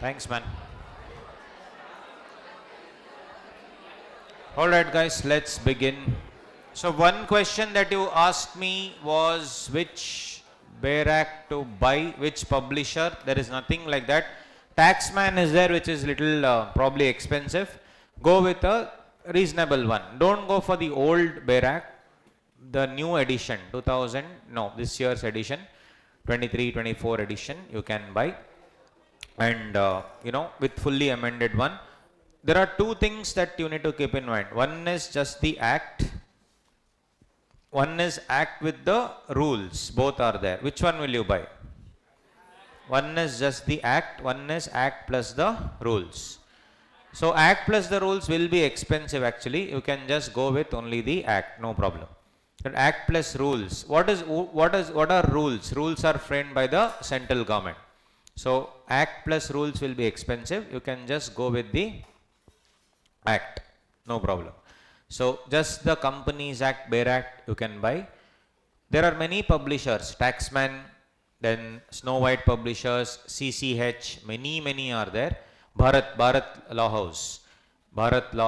Thanks, man. Alright guys, let's begin. So one question that you asked me was which Bayrak to buy, which publisher. There is nothing like that. Taxman is there, which is little probably expensive. Go with a reasonable one. Don't go for the old Bayrak, the new edition, 2000, no, this year's edition, 23-24 edition you can buy. And with fully amended one. There are two things that you need to keep in mind. One is just the act. One is act with the rules. Both are there. Which one will you buy? One is just the act. One is act plus the rules. So act plus the rules will be expensive actually. You can just go with only the act. No problem. But act plus rules. What are rules? Rules are framed by the central government. So act plus rules will be expensive. You can just go with the act, no problem. So just the Companies Act, Bayrak you can buy. There are many publishers, Taxman, then Snow White publishers, CCH, many are there. Bharat Law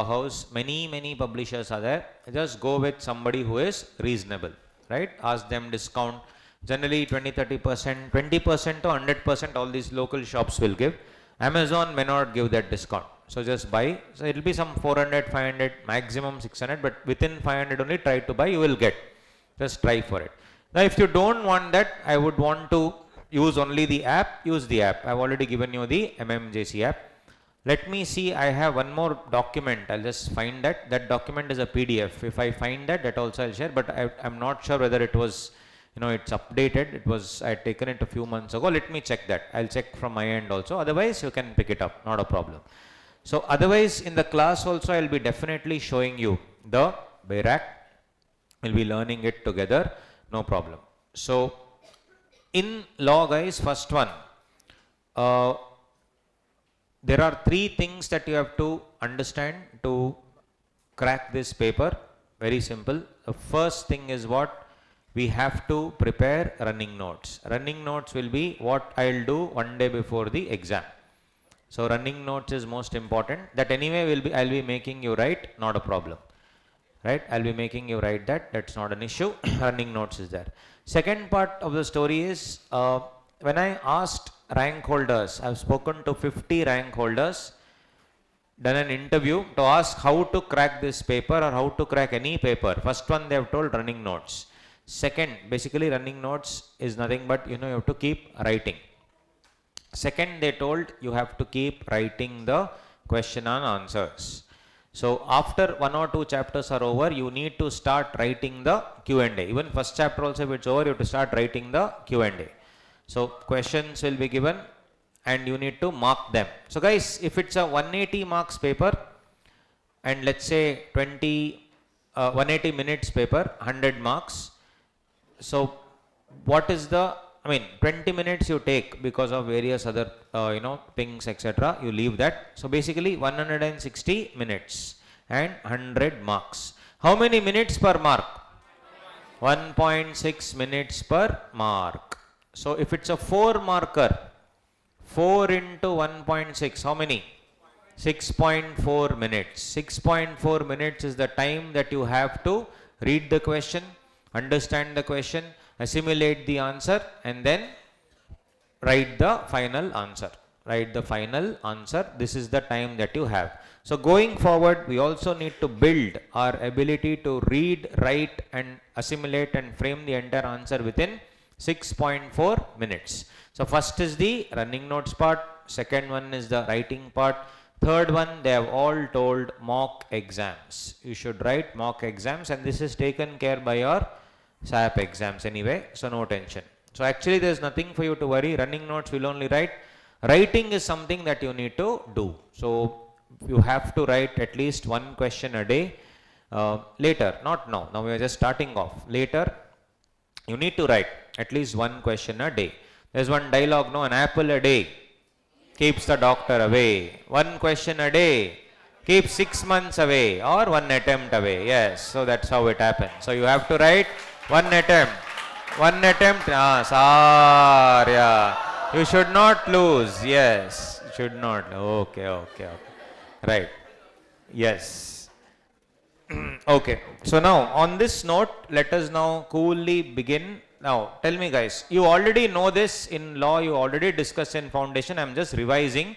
House, many publishers are there. Just go with somebody who is reasonable, right? Ask them discount. Generally 20-30%, 20% to 100% all these local shops will give. Amazon may not give that discount. So just buy. So it will be some 400, 500, maximum 600, but within 500 only try to buy, you will get. Just try for it. Now if you don't want that, I would want to use only the app, use the app. I have already given you the MMJC app. Let me see, I have one more document. I'll just find that. That document is a PDF. If I find that also I'll share, but I'm not sure whether it was, it's updated. I had taken it a few months ago. Let me check that. I'll check from my end also. Otherwise, you can pick it up. Not a problem. So otherwise, in the class also, I'll be definitely showing you the Bayrak. We'll be learning it together. No problem. So in law, guys, first one, there are three things that you have to understand to crack this paper. Very simple. The first thing is what? We have to prepare running notes. Running notes will be what I'll do one day before the exam. So running notes is most important. That anyway I'll be making you write, not a problem. Right? I'll be making you write that. That's not an issue. Running notes is there. Second part of the story is when I asked rank holders, I've spoken to 50 rank holders, done an interview to ask how to crack this paper or how to crack any paper. First one they have told running notes. Second, basically running notes is nothing but you have to keep writing. Second, they told you have to keep writing the question and answers. So after one or two chapters are over, you need to start writing the Q&A. Even first chapter also, if it's over, you have to start writing the Q&A. So questions will be given and you need to mark them. So guys, if it's a 180 marks paper and let's say 180 minutes paper, 100 marks. So what is 20 minutes you take because of various other, things, etc. You leave that. So basically 160 minutes and 100 marks. How many minutes per mark? 1.6 minutes per mark. So if it's a 4 marker, 4 into 1.6, how many? 6.4 minutes. 6.4 minutes is the time that you have to read the question, understand the question, assimilate the answer and then write the final answer. This is the time that you have. So going forward, we also need to build our ability to read, write and assimilate and frame the entire answer within 6.4 minutes. So first is the running notes part. Second one is the writing part. Third one, they have all told mock exams. You should write mock exams and this is taken care by your SAP exams anyway, so no tension. So actually there is nothing for you to worry. Running notes will only write. Writing is something that you need to do. So you have to write at least one question a day. Later, not now. Now we are just starting off. Later, you need to write at least one question a day. There's one dialogue, no, an apple a day keeps the doctor away. One question a day keeps 6 months away or one attempt away. Yes, so that's how it happens. So you have to write one attempt. Sarya. You should not lose. Yes. Should not. Okay, okay, okay. Right. Yes. Okay. So now on this note, let us now coolly begin. Now tell me guys, you already know this in law, you already discussed in foundation. I'm just revising.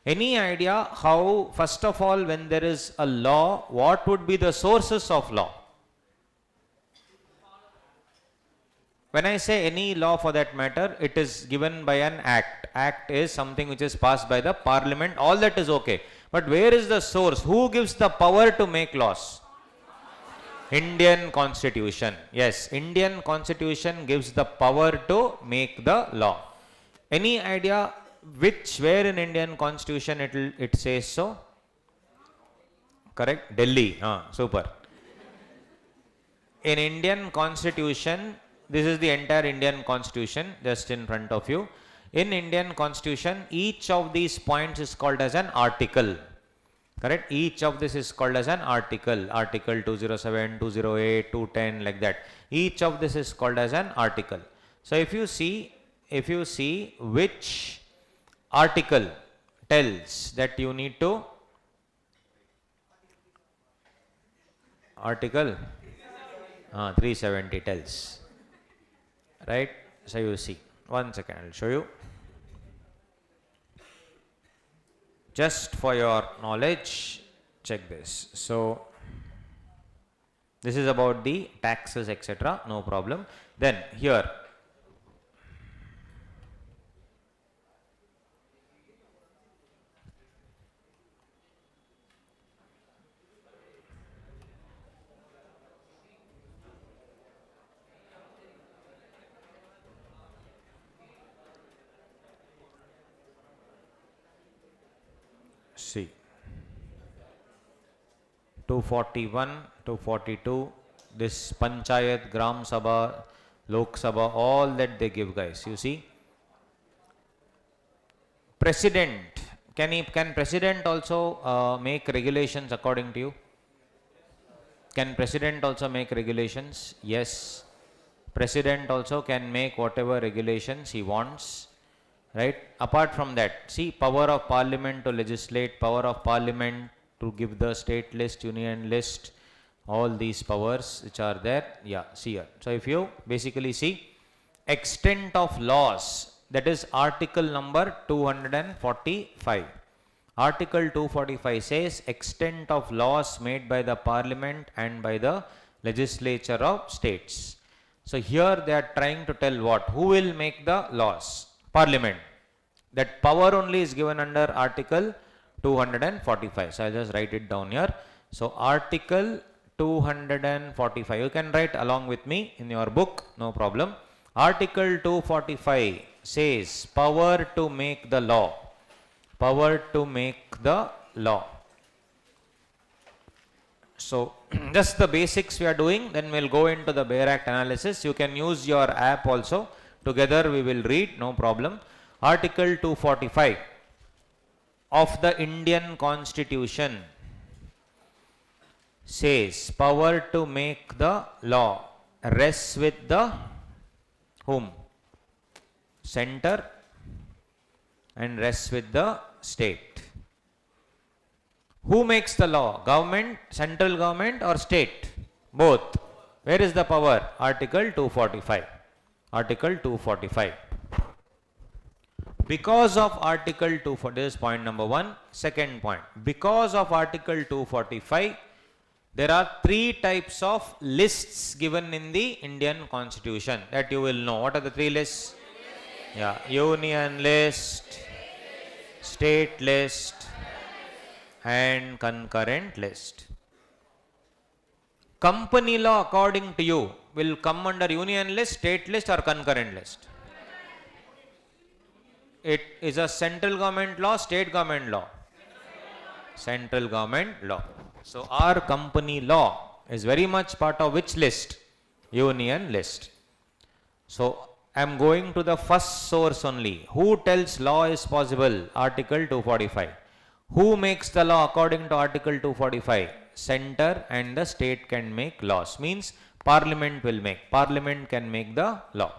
Any idea how, first of all, when there is a law, what would be the sources of law? When I say any law for that matter, it is given by an act. Act is something which is passed by the parliament. All that is okay. But where is the source? Who gives the power to make laws? Indian Constitution. Yes, Indian Constitution gives the power to make the law. Any idea where in Indian Constitution it says so? Correct? Delhi. Super. In Indian Constitution, this is the entire Indian Constitution just in front of you. In Indian Constitution, each of these points is called as an article. Correct? Each of this is called as an article. Article 207, 208, 210, like that. Each of this is called as an article. So if you see which article tells that you need to article 370 tells, right? So you see, one second, I'll show you. Just for your knowledge, check this. So this is about the taxes, etc. No problem. Then here, see, 241, 242, this Panchayat, Gram Sabha, Lok Sabha, all that they give, guys. You see, President, can President also make regulations according to you? Can President also make regulations? Yes. President also can make whatever regulations he wants. Right? Apart from that, see, power of parliament to legislate, power of parliament to give the state list, union list, all these powers which are there. Yeah, see here. So if you basically see extent of laws, that is article number 245. Article 245 says extent of laws made by the parliament and by the legislature of states. So here they are trying to tell what? Who will make the laws? Parliament. That power only is given under article 245. So I'll just write it down here. So article 245. You can write along with me in your book, no problem. Article 245 says power to make the law. Power to make the law. So just the basics we are doing, then we'll go into the Bare Act analysis. You can use your app also. Together we will read, no problem. Article 245 of the Indian Constitution says power to make the law rests with the whom? Center and rests with the state. Who makes the law? Government, central government or state? Both. Where is the power? Article 245. Article 245. Because of Article 245, this is point number 1. Second point, because of Article 245, there are 3 types of lists given in the Indian Constitution that you will know. What are the 3 lists? Yeah, union list, state list, and concurrent list. Company law, according to you, will come under union list, state list, or concurrent list? It is a central government law, state government law? Central government law. So our company law is very much part of which list? Union list. So I am going to the first source only. Who tells law is possible? Article 245. Who makes the law according to Article 245? Center and the state can make laws. Means Parliament will make. Parliament can make the law.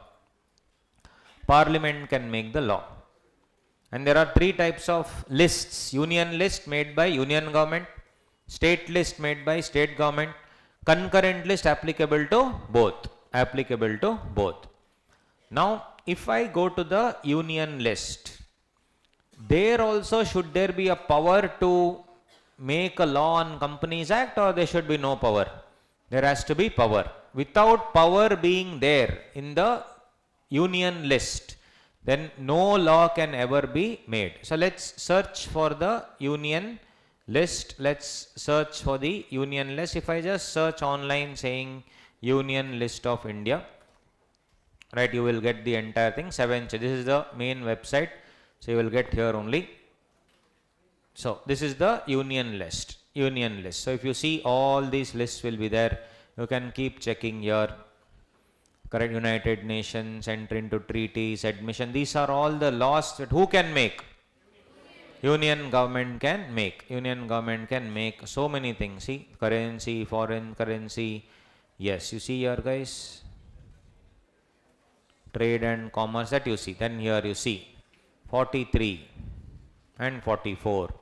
Parliament can make the law. And there are three types of lists: union list made by union government, state list made by state government, concurrent list applicable to both. Applicable to both. Now, if I go to the union list, there also should there be a power to make a law on Companies Act, or there should be no power? There has to be power. Without power being there in the union list, then no law can ever be made. So let's search for the union list. Let's search for the union list. If I just search online saying Union List of India, right, you will get the entire thing. This is the main website, so you will get here only. So this is the union list. Union list. So if you see, all these lists will be there. You can keep checking here. Correct. United Nations, entry into treaties, admission. These are all the laws that who can make? Union government can make. Union government can make so many things. See, currency, foreign currency. Yes, you see here, guys. Trade and commerce, that you see. Then here you see 43 and 44.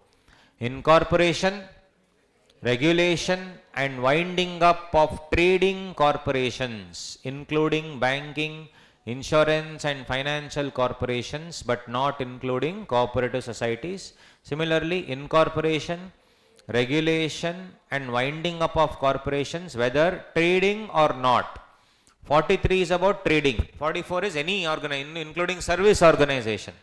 Incorporation, regulation and winding up of trading corporations, including banking, insurance and financial corporations, but not including cooperative societies. Similarly, incorporation, regulation and winding up of corporations, whether trading or not. 43 is about trading. 44 is any organization, including service organization.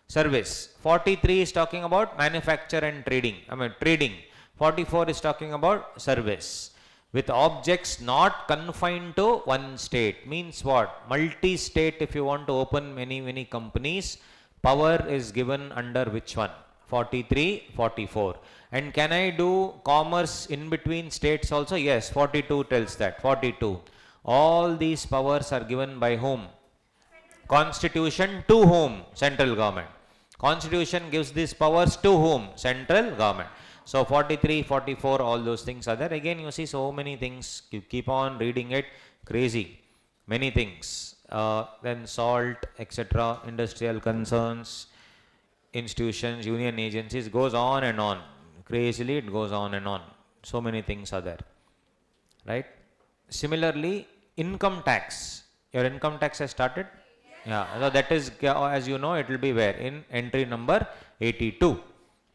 Service. 43 is talking about manufacture and trading. Trading. 44 is talking about service. With objects not confined to one state. Means what? Multi-state. If you want to open many companies, power is given under which one? 43, 44. And can I do commerce in between states also? Yes, 42 tells that. 42. All these powers are given by whom? Constitution to whom? Central government. Constitution gives these powers to whom? Central government. So 43, 44, all those things are there. Again, you see so many things. You keep on reading it. Crazy. Many things. Then salt, etc. Industrial concerns, institutions, union agencies, goes on and on. Crazily, it goes on and on. So many things are there. Right? Similarly, income tax. Your income tax has started? Yeah. So that is, as you know, it will be where? In entry number 82.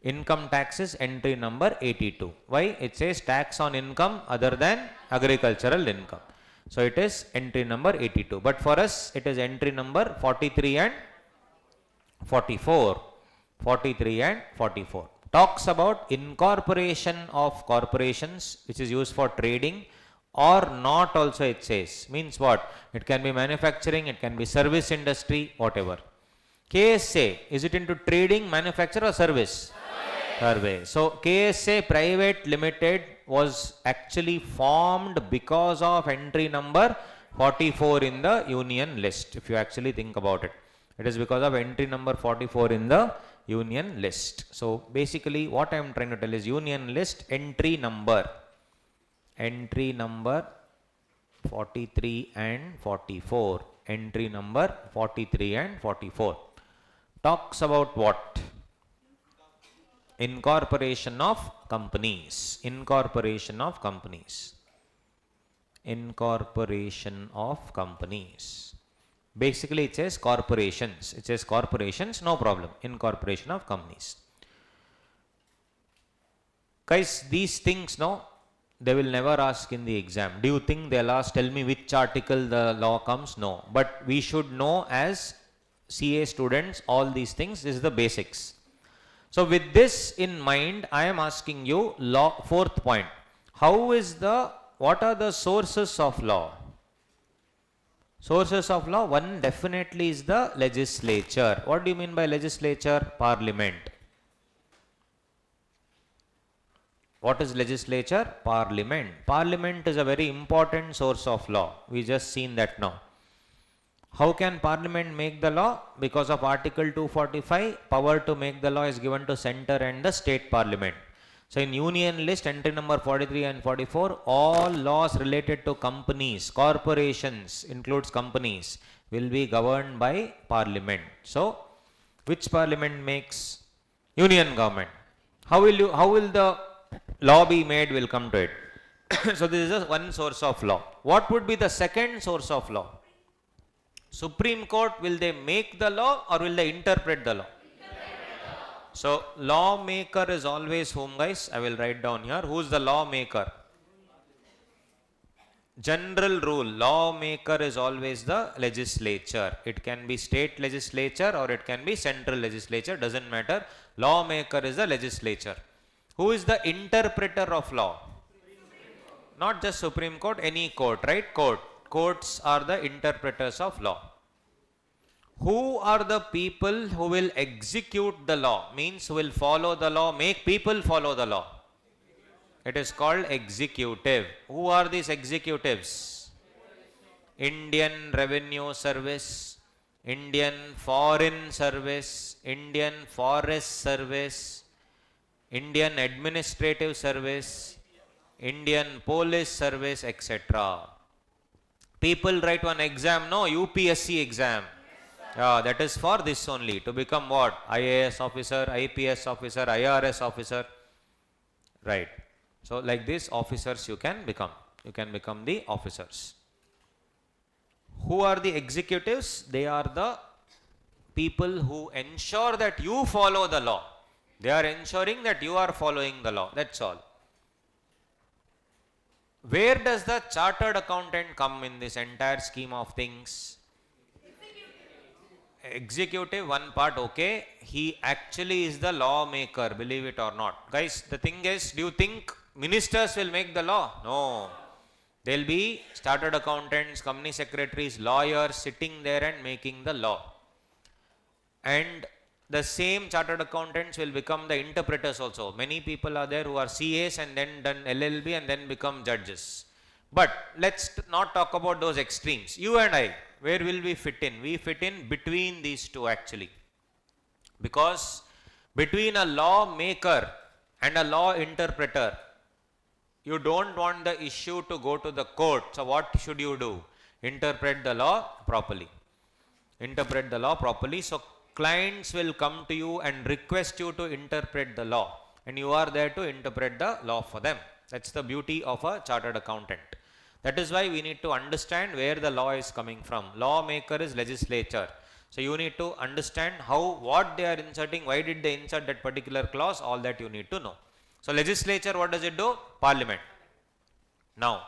Income tax is entry number 82. Why? It says tax on income other than agricultural income. So it is entry number 82. But for us, it is entry number 43 and 44. 43 and 44. Talks about incorporation of corporations, which is used for trading or not also, it says. Means what? It can be manufacturing, it can be service industry, whatever. KSA, is it into trading, manufacture or service? Service. So KSA Private Limited was actually formed because of entry number 44 in the union list. If you actually think about it, it is because of entry number 44 in the union list. So basically what I am trying to tell is union list entry number 43 and 44. Entry number 43 and 44 talks about what? Incorporation of companies. Incorporation of companies. Incorporation of companies. Basically it says corporations. It says corporations, no problem. Incorporation of companies. Guys, these things, no, they will never ask in the exam. Do you think they'll ask, tell me which article the law comes? No. But we should know as CA students all these things. This is the basics. So with this in mind, I am asking you law, fourth point. What are the sources of law? Sources of law, one definitely is the legislature. What do you mean by legislature? Parliament. What is legislature? Parliament. Parliament is a very important source of law. We just seen that now. How can Parliament make the law? Because of Article 245, power to make the law is given to Centre and the State Parliament. So in Union List, entry number 43 and 44, all laws related to companies, corporations, includes companies, will be governed by Parliament. So Which parliament makes? Union government. How will the law be made? Will come to it. So this is just one source of law. What would be the second source of law? Supreme Court, will they make the law or will they interpret the law? So lawmaker is always whom, guys? I will write down here. Who is the lawmaker? General rule, lawmaker is always the legislature. It can be state legislature or it can be central legislature, doesn't matter. Lawmaker is the legislature. Who is the interpreter of law? Not just Supreme Court, any court, right? Courts are the interpreters of law. Who are the people who will execute the law? Means who will follow the law, make people follow the law. It is called executive. Who are these executives? Indian Revenue Service, Indian Foreign Service, Indian Forest Service, Indian Administrative Service, Indian Police Service, etc. People write one exam, no? UPSC exam. Yeah, that is for this only. To become what? IAS officer, IPS officer, IRS officer. Right. So like this, officers you can become. You can become the officers. Who are the executives? They are the people who ensure that you follow the law. They are ensuring that you are following the law. That's all. Where does the chartered accountant come in this entire scheme of things? Executive, one part, okay. He actually is the lawmaker, believe it or not. Guys, the thing is, do you think ministers will make the law? No. There will be chartered accountants, company secretaries, lawyers sitting there and making the law. And the same chartered accountants will become the interpreters also. Many people are there who are CAs and then done LLB and then become judges. But let's not talk about those extremes. You and I, where will we fit in? We fit in between these two actually. Because between a lawmaker and a law interpreter, you don't want the issue to go to the court. So what should you do? Interpret the law properly. Interpret the law properly. So clients will come to you and request you to interpret the law. And you are there to interpret the law for them. That's the beauty of a chartered accountant. That is why we need to understand where the law is coming from. Lawmaker is legislature. So you need to understand what they are inserting, why did they insert that particular clause, all that you need to know. So legislature, what does it do? Parliament. Now,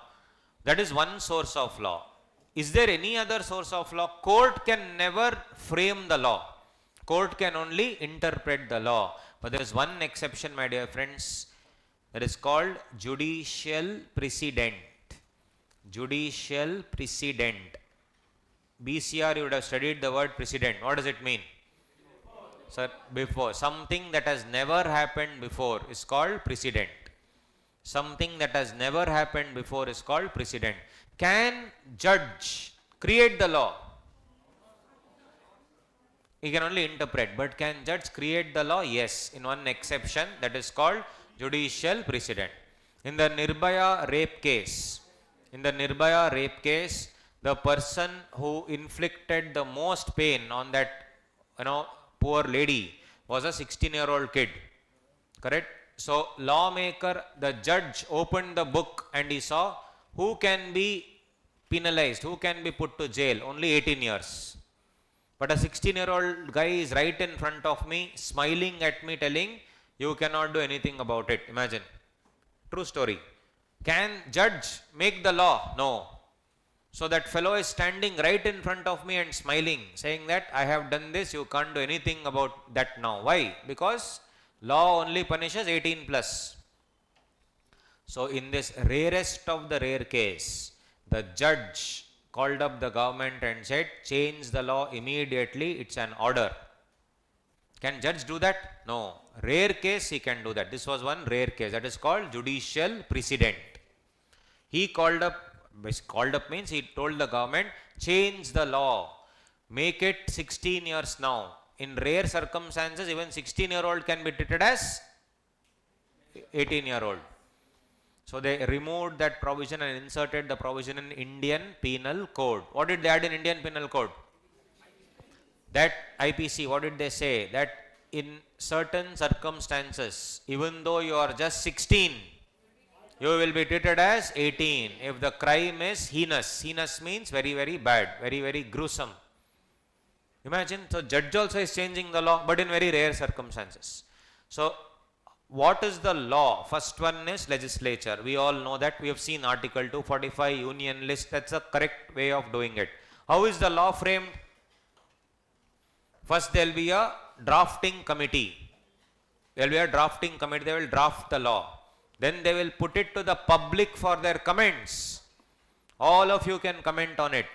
that is one source of law. Is there any other source of law? Court can never frame the law. Court can only interpret the law. But there is one exception, my dear friends. That is called judicial precedent. Judicial precedent. BCR, you would have studied the word precedent. What does it mean? Sir, before. Something that has never happened before is called precedent. Something that has never happened before is called precedent. Can judge create the law? He can only interpret. But can judge create the law? Yes. In one exception, that is called judicial precedent. In the Nirbhaya rape case, the person who inflicted the most pain on that, poor lady was a 16-year-old kid. Correct? So lawmaker, the judge opened the book and he saw who can be penalized, who can be put to jail. Only 18 years. But a 16-year-old guy is right in front of me, smiling at me, telling, you cannot do anything about it. Imagine. True story. Can judge make the law? No. So that fellow is standing right in front of me and smiling, saying that I have done this, you can't do anything about that now. Why? Because law only punishes 18 plus. So in this rarest of the rare case, the judge called up the government and said, change the law immediately, it's an order. Can judge do that? No. Rare case he can do that. This was one rare case. That is called judicial precedent. He called up means he told the government, change the law. Make it 16 years now. In rare circumstances, even 16-year-old can be treated as 18-year-old. So they removed that provision and inserted the provision in Indian Penal Code. What did they add in Indian Penal Code? That IPC, what did they say? That in certain circumstances, even though you are just 16, you will be treated as 18 if the crime is heinous. Heinous means very, very bad, very, very gruesome. Imagine, so judge also is changing the law, but in very rare circumstances. So, what is the law? First one is legislature. We all know that. We have seen Article 245, Union List. That's the correct way of doing it. How is the law framed? First, there will be a drafting committee. There will be a drafting committee. They will draft the law. Then they will put it to the public for their comments. All of you can comment on it.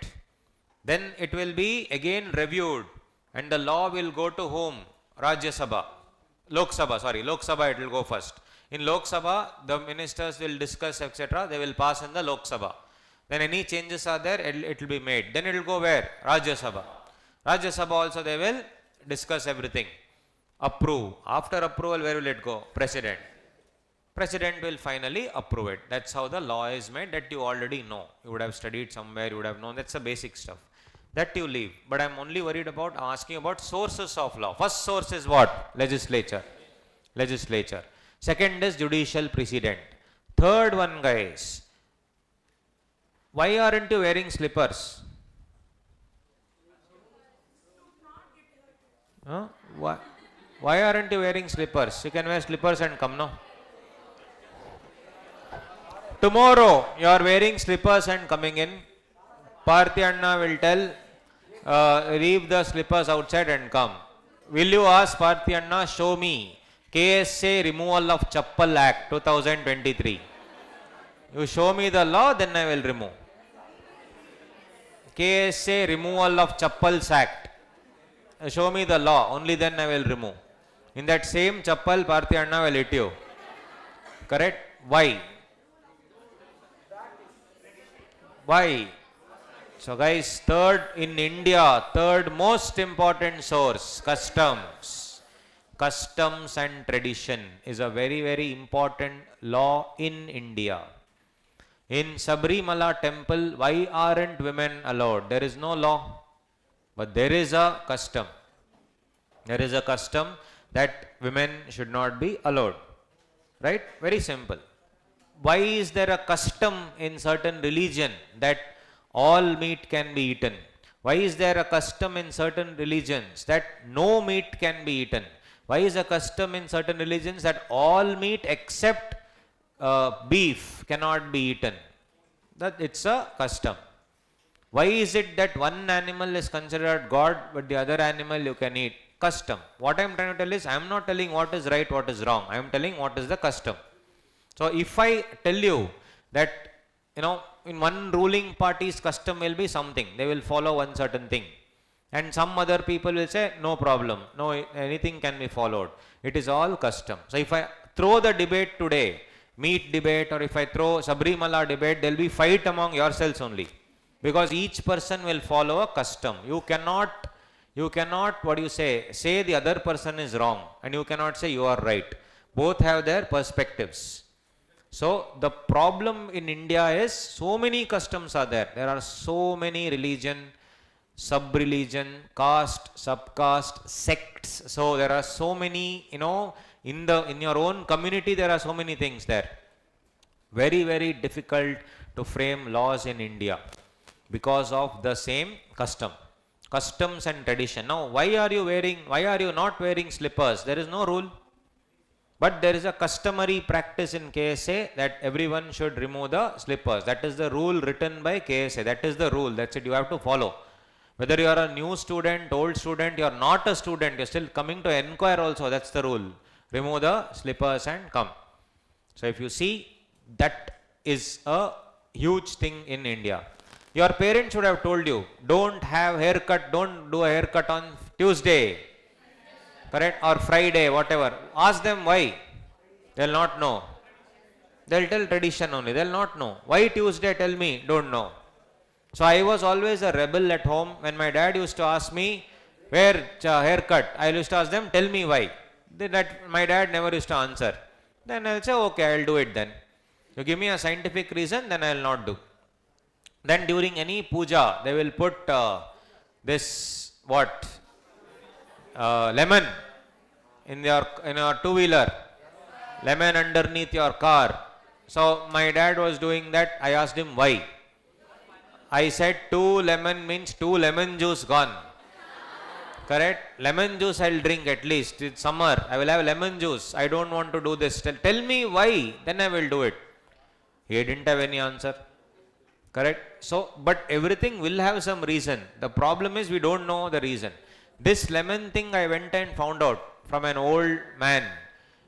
Then it will be again reviewed. And the law will go to whom? Rajya Sabha. Lok Sabha it will go first. In Lok Sabha, the ministers will discuss, etc. They will pass in the Lok Sabha. Then any changes are there, it will be made. Then it will go where? Rajya Sabha. Rajya Sabha also they will discuss everything. Approve. After approval, where will it go? President. President will finally approve it. That's how the law is made, that you already know. You would have studied somewhere, you would have known. That's the basic stuff. That you leave. But I'm only worried about asking about sources of law. First source is what? Legislature. Legislature. Second is judicial precedent. Third one, guys. Why aren't you wearing slippers? Huh? Why aren't you wearing slippers? You can wear slippers and come, no? Tomorrow you are wearing slippers and coming in. Parthi Anna will tell, leave the slippers outside and come. Will you ask Parthi Anna, show me KSA Removal of Chappal Act 2023. You show me the law, then I will remove. KSA Removal of Chappals Act. Show me the law, only then I will remove. In that same chappal, Parthi Anna will hit you. Correct? Why? Why? So guys, third in India, third most important source, customs. Customs and tradition is a very, very important law in India. In Sabrimala temple, why aren't women allowed? There is no law, but there is a custom. There is a custom that women should not be allowed. Right? Very simple. Why is there a custom in certain religion that all meat can be eaten? Why is there a custom in certain religions that no meat can be eaten? Why is a custom in certain religions that all meat except beef cannot be eaten? That it's a custom. Why is it that one animal is considered God but the other animal you can eat? Custom. What I am trying to tell is, I am not telling what is right, what is wrong. I am telling what is the custom. So if I tell you that, in one ruling party's custom will be something, they will follow one certain thing. And some other people will say, no problem, no, anything can be followed. It is all custom. So if I throw the debate today, meat debate, or if I throw Sabrimala debate, there will be fight among yourselves only. Because each person will follow a custom. You cannot, say the other person is wrong, and you cannot say you are right. Both have their perspectives. So the problem in India is so many customs are there. There are so many religion, sub-religion, caste, subcaste, sects. So there are so many, in your own community there are so many things there. Very, very difficult to frame laws in India because of the same custom. Customs and tradition. Now, why are you not wearing slippers? There is no rule. But there is a customary practice in KSA that everyone should remove the slippers. That is the rule written by KSA. That is the rule. That's it. You have to follow. Whether you are a new student, old student, you are not a student, you are still coming to inquire also. That's the rule. Remove the slippers and come. So if you see, that is a huge thing in India. Your parents should have told you, don't have haircut, don't do a haircut on Tuesday. Correct? Or Friday, whatever. Ask them why. They will not know. They will tell tradition only. They will not know. Why Tuesday? Tell me. Don't know. So I was always a rebel at home. When my dad used to ask me, where haircut? I used to ask them, tell me why. My dad never used to answer. Then I will say, okay, I will do it then. You give me a scientific reason, then I will not do. Then during any puja, they will put this, lemon in your two-wheeler, lemon underneath your car. So my dad was doing that. I asked him why. I said 2 lemon means 2 lemon juice gone. Correct? Lemon juice I'll drink at least. It's summer. I will have lemon juice. I don't want to do this. Tell me why. Then I will do it. He didn't have any answer. Correct? So, but everything will have some reason. The problem is we don't know the reason. This lemon thing I went and found out from an old man.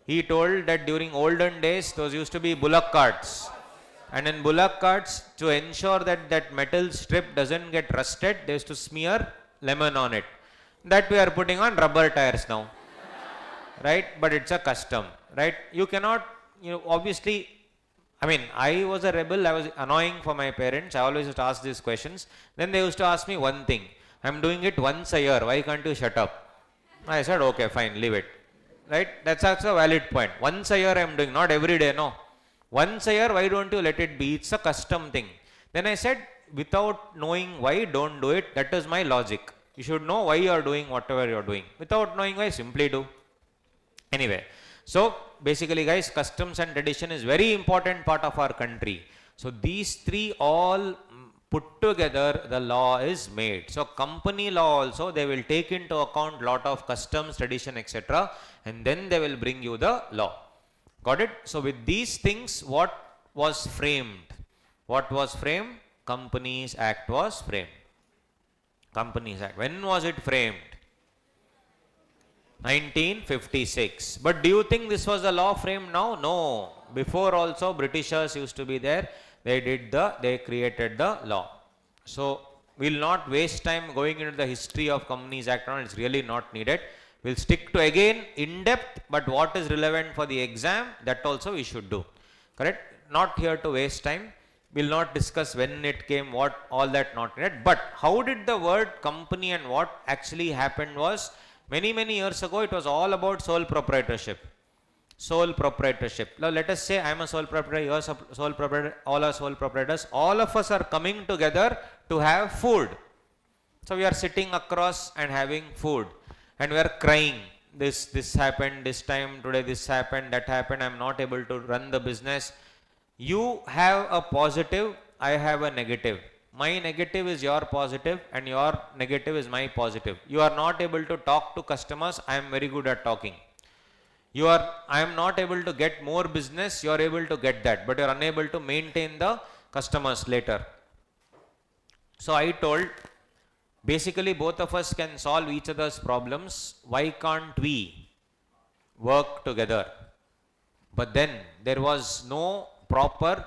He told that during olden days, those used to be bullock carts. And in bullock carts, to ensure that that metal strip doesn't get rusted, they used to smear lemon on it. That we are putting on rubber tires now. Right? But it's a custom. Right? You cannot, obviously, I mean, I was a rebel. I was annoying for my parents. I always used to ask these questions. Then they used to ask me one thing. I'm doing it once a year. Why can't you shut up? I said, okay, fine, leave it. Right? That's also a valid point. Once a year I'm doing, not every day, no. Once a year, why don't you let it be? It's a custom thing. Then I said, without knowing why, don't do it. That is my logic. You should know why you are doing whatever you are doing. Without knowing why, simply do. Anyway, so basically guys, customs and tradition is very important part of our country. So these three all put together, the law is made. So company law also, they will take into account lot of customs, tradition, etc. and then they will bring you the law. Got it? So with these things, what was framed? What was framed? Companies Act was framed. Companies Act. When was it framed? 1956. But do you think this was a law framed now? No. Before also Britishers used to be there. They created the law. So we'll not waste time going into the history of Companies Act. It's really not needed. We'll stick to again in depth, but what is relevant for the exam, that also we should do. Correct? Not here to waste time. We'll not discuss when it came, what, all that not needed. But how did the word company and what actually happened was, many years ago, it was all about sole proprietorship. Sole proprietorship. Now let us say I am a sole proprietor, you are a sole proprietor, all are sole proprietors. All of us are coming together to have food. So we are sitting across and having food. And we are crying. This happened, this time, today this happened, that happened, I am not able to run the business. You have a positive, I have a negative. My negative is your positive and your negative is my positive. You are not able to talk to customers, I am very good at talking. I am not able to get more business, you are able to get that, but you are unable to maintain the customers later. So I told, basically both of us can solve each other's problems. Why can't we work together? But then there was no proper,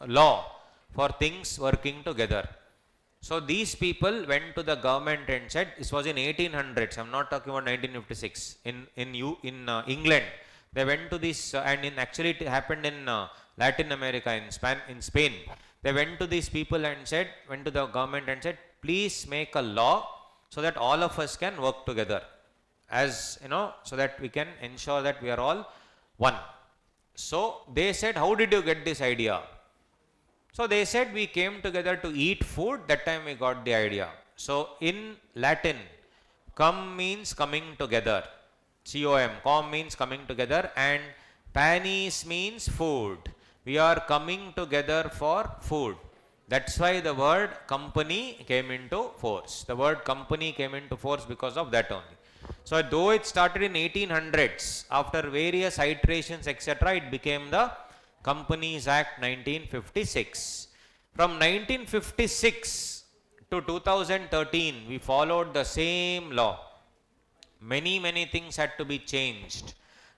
law for things working together. So these people went to the government and said, this was in 1800s, I'm not talking about 1956, in England. They went to this, actually it happened in Latin America, in Spain. They went to these people and went to the government and said, please make a law so that all of us can work together. So that we can ensure that we are all one. So they said, how did you get this idea? So they said, we came together to eat food, that time we got the idea. So in Latin, cum means coming together. C-O-M, com means coming together, and panis means food. We are coming together for food. That's why the word company came into force. The word company came into force because of that only. So though it started in 1800s, after various iterations, etc., it became the Companies Act 1956. From 1956 to 2013, we followed the same law. Many things had to be changed.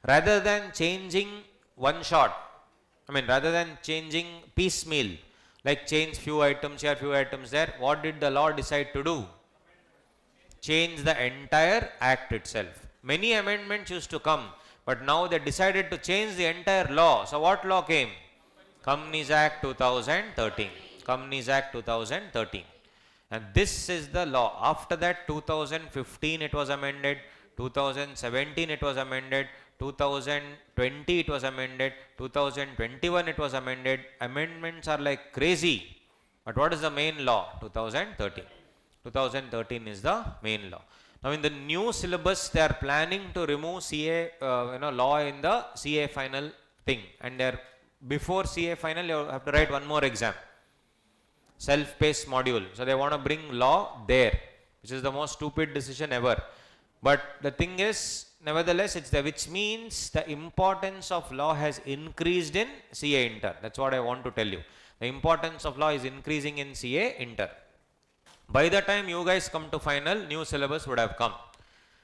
Rather than changing one shot, rather than changing piecemeal, like change few items here, few items there, what did the law decide to do? Change the entire act itself. Many amendments used to come, but now they decided to change the entire law. So what law came? Companies Act 2013. Companies Act 2013. And this is the law. After that, 2015 it was amended, 2017 it was amended, 2020 it was amended, 2021 it was amended. Amendments are like crazy. But what is the main law? 2013. 2013 is the main law. Now in the new syllabus, they are planning to remove CA, law in the CA final thing, and before CA final, you have to write one more exam, self-paced module. So they want to bring law there, which is the most stupid decision ever. But the thing is, nevertheless, which means the importance of law has increased in CA Inter. That's what I want to tell you. The importance of law is increasing in CA Inter. By the time you guys come to final, new syllabus would have come,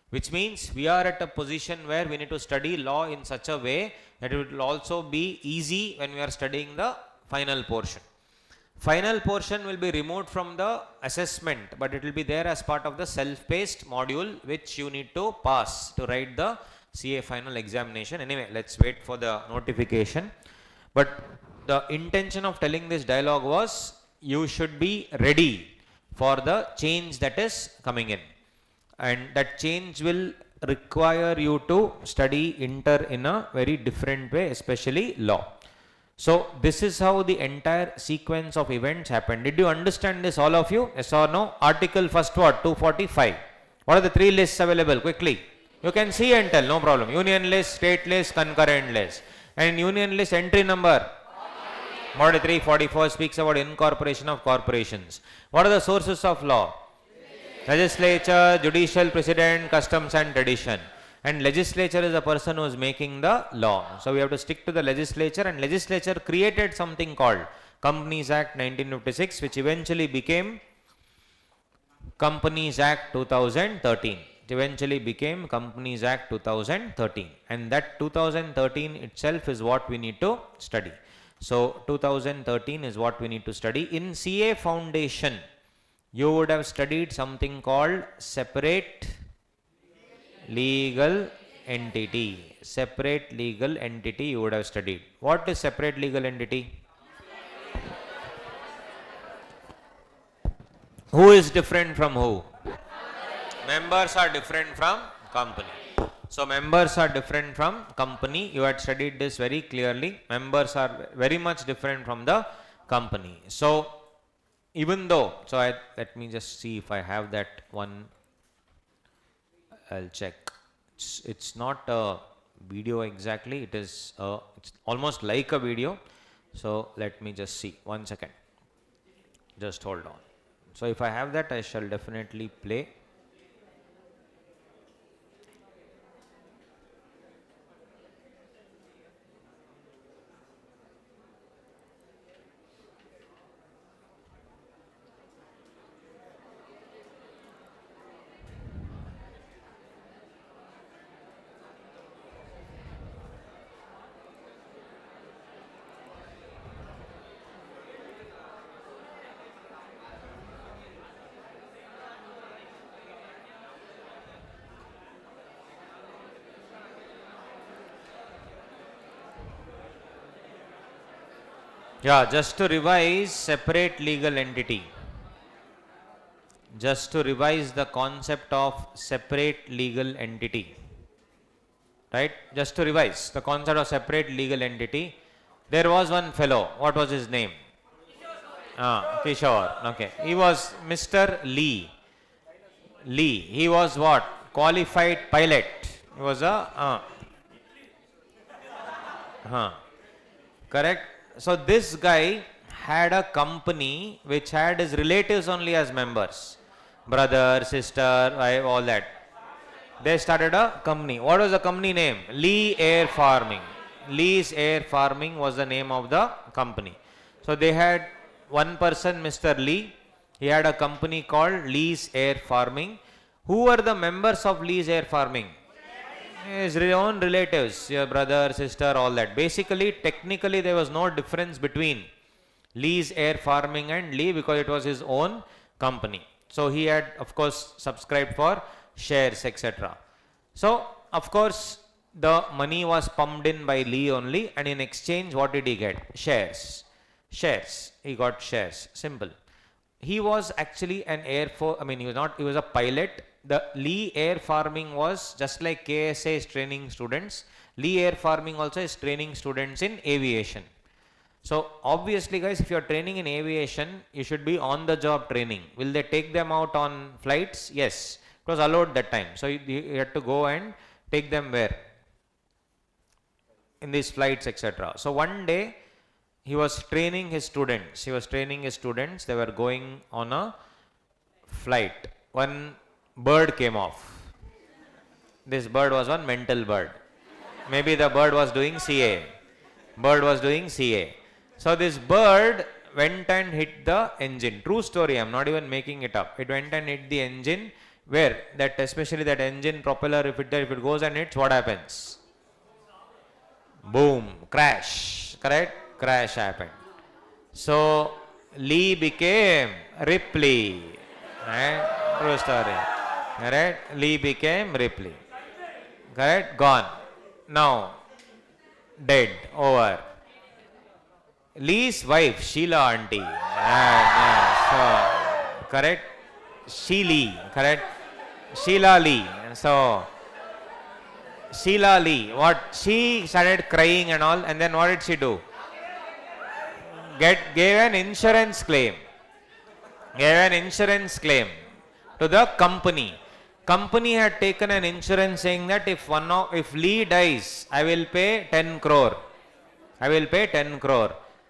which means we are at a position where we need to study law in such a way that it will also be easy when we are studying the final portion. Final portion will be removed from the assessment, but it will be there as part of the self-paced module, which you need to pass to write the CA final examination. Anyway, let's wait for the notification. But the intention of telling this dialogue was, you should be ready for the change that is coming in, and that change will require you to study Inter in a very different way, especially law. So this is how the entire sequence of events happened. Did you understand this, all of you? Yes or no? Article first what? 245. What are the three lists available? Quickly. You can see and tell, no problem. Union list, state list, concurrent list. And union list entry number? Model 344 speaks about incorporation of corporations. What are the sources of law? Legislature, judicial precedent, customs and tradition. And legislature is the person who is making the law. So we have to stick to the legislature, and legislature created something called Companies Act 1956, which eventually became Companies Act 2013. It eventually became Companies Act 2013. And that 2013 itself is what we need to study. So 2013 is what we need to study. In CA Foundation, you would have studied something called separate legal entity. Separate legal entity you would have studied. What is separate legal entity? Who is different from who? Members are different from company. So members are different from company. You had studied this very clearly. Members are very much different from the company. So even though, let me just see if I have that one. I'll check. It's not a video exactly. It is it's almost like a video. So let me just see. 1 second. Just hold on. So if I have that, I shall definitely play. Yeah, just to revise separate legal entity. Just to revise the concept of separate legal entity. Right? Just to revise the concept of separate legal entity. There was one fellow. What was his name? Kishore. Okay. He was Mr. Lee. He was what? Qualified pilot. He was a correct. So this guy had a company which had his relatives only as members. Brother, sister, wife, all that. They started a company. What was the company name? Lee Air Farming. Lee's Air Farming was the name of the company. So they had one person, Mr. Lee. He had a company called Lee's Air Farming. Who were the members of Lee's Air Farming? His own relatives, your brother, sister, all that. Basically, technically, there was no difference between Lee's Air Farming and Lee because it was his own company. So he had, of course, subscribed for shares, etc. So, of course, the money was pumped in by Lee only, and in exchange, what did he get? Shares. He got shares. Simple. He was actually an he was a pilot. The Lee Air Farming was just like KSA is training students. Lee Air Farming also is training students in aviation. So obviously guys, if you are training in aviation, you should be on the job training. Will they take them out on flights? Yes. It was allowed that time. So you had to go and take them where? In these flights, etc. So one day he was training his students. They were going on a flight. One bird came off. This bird was one mental bird. Maybe the bird was doing CA. So this bird went and hit the engine. True story, I am not even making it up. It went and hit the engine where that, especially that engine propeller, if it goes and hits, what happens? Boom, crash, correct? Crash happened. So Lee became Ripley. Right? True story. Correct? Lee became Ripley. Correct? Gone. Now, dead, over. Lee's wife, Sheila auntie. So, correct? Correct? Sheila Lee. So, Sheila Lee, what? She started crying and all, and then what did she do? Gave an insurance claim. To the company. Company had taken an insurance saying that if Lee dies, I will pay 10 crore.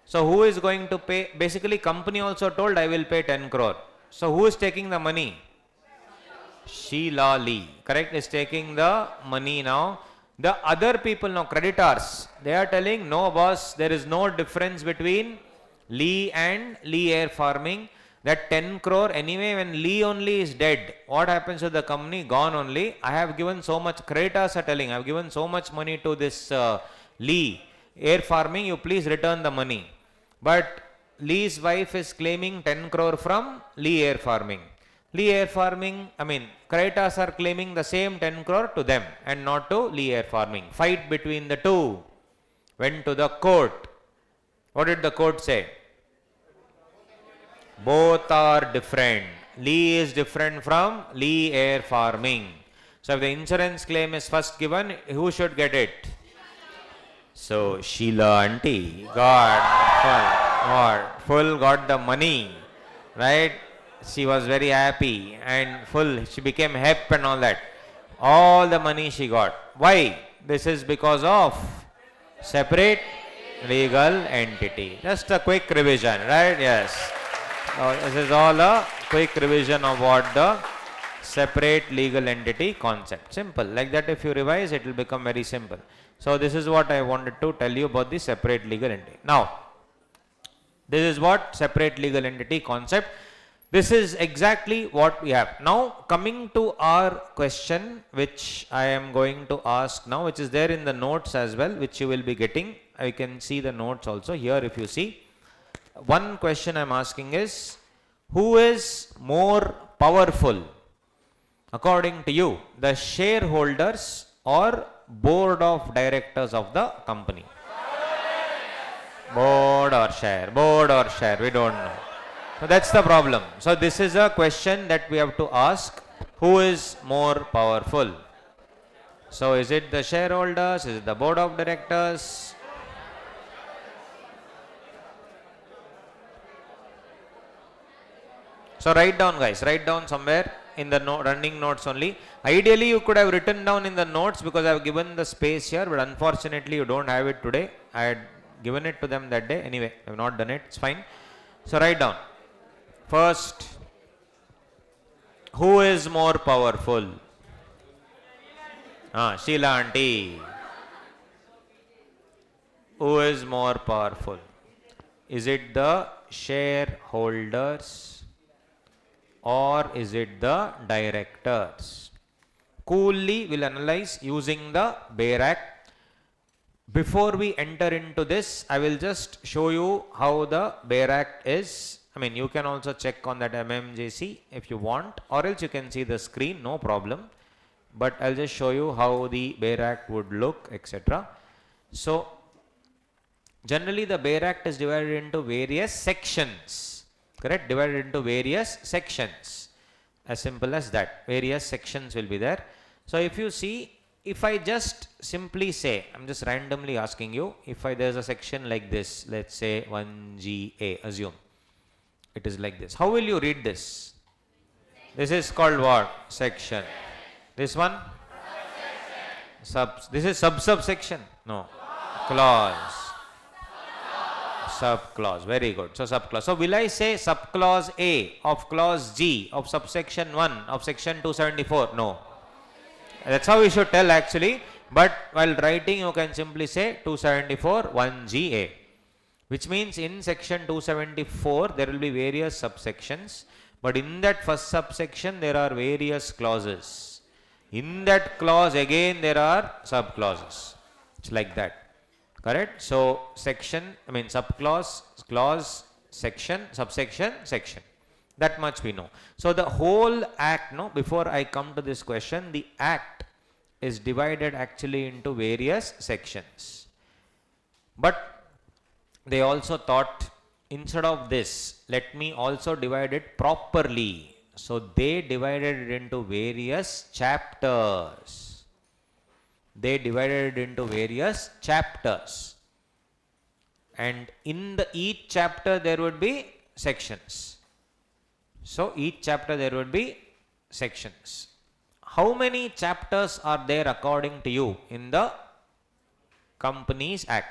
So who is going to pay? Basically, company also told I will pay 10 crore. So who is taking the money? Sheila Lee, correct, is taking the money now. The other people now, creditors, they are telling, no boss, there is no difference between Lee and Lee Air Farming. That 10 crore, anyway, when Lee only is dead, what happens to the company? Gone only. I have given so much, creditors are telling, I have given so much money to this Lee Air Farming, you please return the money. But Lee's wife is claiming 10 crore from Lee Air Farming. Creditors are claiming the same 10 crore to them and not to Lee Air Farming. Fight between the two. Went to the court. What did the court say? Both are different. Lee is different from Lee Air Farming. So if the insurance claim is first given, who should get it? So Sheila auntie got the money, right? She was very happy and full. She became hep and all that. All the money she got. Why? This is because of separate legal entity. Just a quick revision, right? Yes. This is all a quick revision of what the separate legal entity concept. Simple. Like that, if you revise, it will become very simple. So this is what I wanted to tell you about the separate legal entity. Now, this is what separate legal entity concept. This is exactly what we have. Now, coming to our question, which I am going to ask now, which is there in the notes as well, which you will be getting. I can see the notes also here if you see. One question I am asking is, who is more powerful according to you, the shareholders or board of directors of the company? Board or share, we don't know. So that's the problem. So this is a question that we have to ask, who is more powerful? So is it the shareholders, is it the board of directors? So write down, guys, write down somewhere in the running notes only. Ideally, you could have written down in the notes because I have given the space here, but unfortunately you don't have it today. I had given it to them that day. Anyway, I have not done it. It's fine. So write down. First, who is more powerful? Sheila auntie. Who is more powerful? Is it the shareholders or is it the directors? Coolly we'll analyze using the Bayer Act. Before we enter into this, I will just show you how the Bayer Act is. You can also check on that MMJC if you want, or else you can see the screen, no problem. But I'll just show you how the Bayer Act would look, etc. So generally the Bayer Act is divided into various sections. Correct? Divided into various sections. As simple as that. Various sections will be there. So if you see, if I just simply say, I'm just randomly asking you, if there's a section like this, let's say 1GA, assume. It is like this. How will you read this? This is called what? Section. This one? This is subsection? No. Clause. Subclause. Very good. So subclause. So will I say subclause A of clause G of subsection 1 of section 274? No. That's how we should tell actually. But while writing you can simply say 274 1GA. Which means in section 274 there will be various subsections. But in that first subsection there are various clauses. In that clause again there are subclauses. It's like that. Correct? So section, subclause, clause, section, subsection, section. That much we know. So the whole act, before I come to this question, the act is divided actually into various sections. But they also thought, instead of this, let me also divide it properly. So they divided it into various chapters. They divided it into various chapters. And in each chapter there would be sections. So each chapter there would be sections. How many chapters are there according to you in the Companies Act?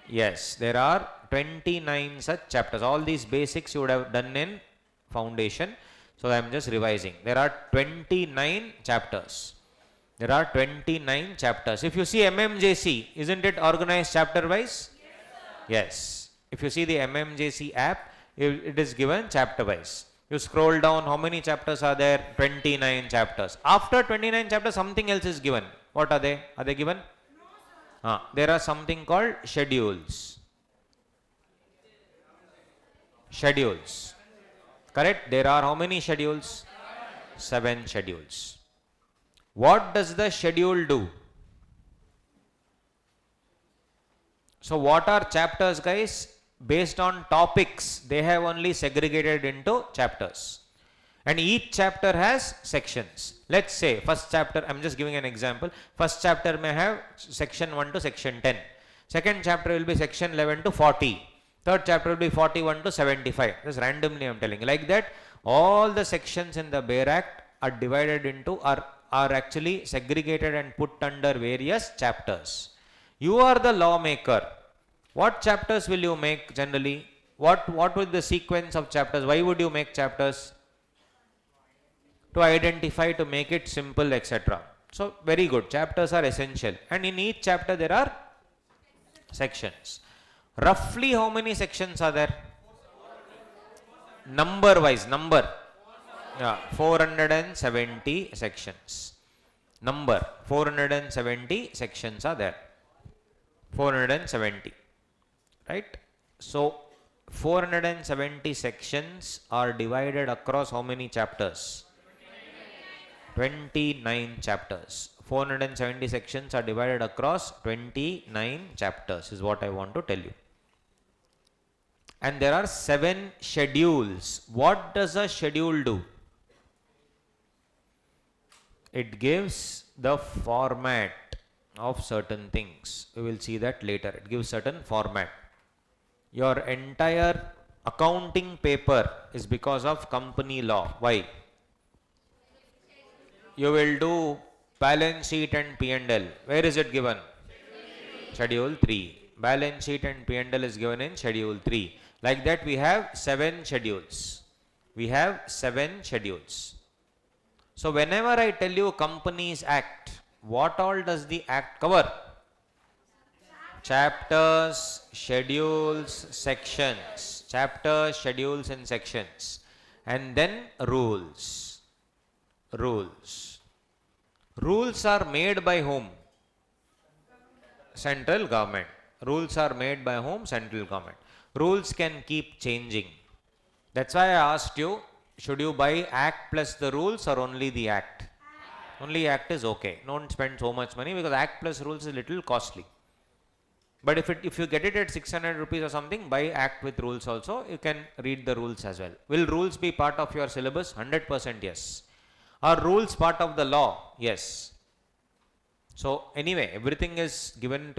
Yes, there are 29 such chapters. All these basics you would have done in foundation. So I am just revising. There are 29 chapters. There are 29 chapters. If you see MMJC, isn't it organized chapter wise? Yes. If you see the MMJC app, it is given chapter wise. You scroll down, how many chapters are there? 29 chapters. After 29 chapters, something else is given. What are they? Are they given? There are something called schedules. Schedules. Correct? There are how many schedules? 7 schedules. What does the schedule do? So what are chapters, guys? Based on topics, they have only segregated into chapters. And each chapter has sections. Let's say first chapter, I'm just giving an example. First chapter may have section 1 to section 10. Second chapter will be section 11 to 40. Third chapter will be 41 to 75. Just randomly I'm telling. Like that, all the sections in the Bare Act are divided into, are actually segregated and put under various chapters. You are the lawmaker. What chapters will you make generally? What would the sequence of chapters? Why would you make chapters? To identify, to make it simple, etc. So very good. Chapters are essential. And in each chapter there are sections. Roughly how many sections are there? Number wise, 470 sections. 470 sections are there. 470. Right? So 470 sections are divided across how many chapters? 29 chapters. 470 sections are divided across 29 chapters is what I want to tell you. And there are 7 schedules. What does a schedule do? It gives the format of certain things. We will see that later. It gives certain format. Your entire accounting paper is because of company law. Why? You will do balance sheet and P&L. Where is it given? Schedule 3. Balance sheet and P&L is given in Schedule 3. Like that we have 7 schedules. We have 7 schedules. So whenever I tell you Companies Act, what all does the Act cover? Chapters, schedules, sections. Chapters, schedules and sections. And then rules. Rules. Rules are made by whom? Central government. Rules are made by whom? Central government. Rules can keep changing. That's why I asked you, should you buy Act plus the rules or only the Act? Only Act is okay. Don't spend so much money because Act plus rules is little costly. But if you get it at 600 rupees or something, buy Act with rules also. You can read the rules as well. Will rules be part of your syllabus? 100% yes. Are rules part of the law? Yes. So anyway, everything is given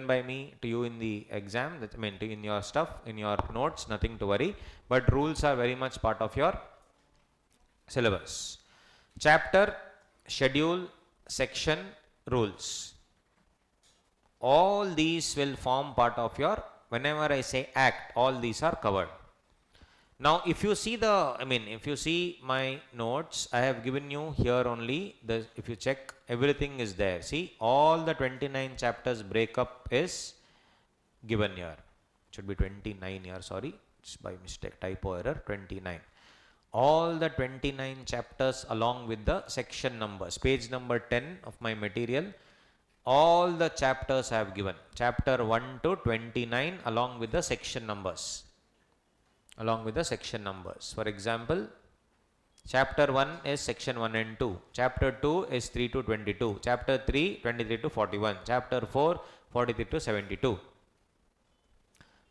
by me to you in the exam. In your stuff, in your notes, nothing to worry. But rules are very much part of your syllabus. Chapter, schedule, section, rules. All these will form part of your, whenever I say act, all these are covered. Now, if you see if you see my notes, I have given you here only, if you check, everything is there. See, all the 29 chapters breakup is given here. It should be 29 here, sorry, it's by mistake, typo error, 29. All the 29 chapters along with the section numbers, page number 10 of my material, all the chapters I have given. Chapter 1 to 29 along with the section numbers. For example, chapter 1 is section 1 and 2. Chapter 2 is 3 to 22. Chapter 3, 23 to 41. Chapter 4, 43 to 72.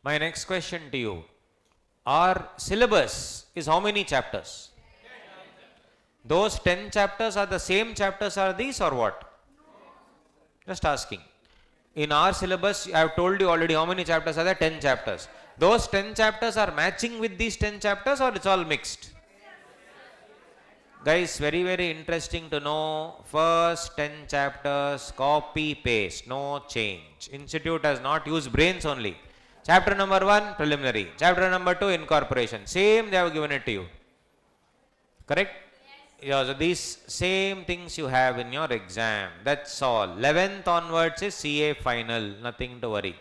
My next question to you. Our syllabus is how many chapters? 10. Those 10 chapters are the same chapters are these or what? No. Just asking. In our syllabus, I have told you already how many chapters are there? 10 chapters. Those 10 chapters are matching with these 10 chapters or it's all mixed? Guys, very, very interesting to know. First 10 chapters, copy, paste, no change. Institute has not used brains only. Chapter number 1, preliminary. Chapter number 2, incorporation. Same, they have given it to you. Correct? Yeah, so these same things you have in your exam. That's all. 11th onwards is CA final. Nothing to worry.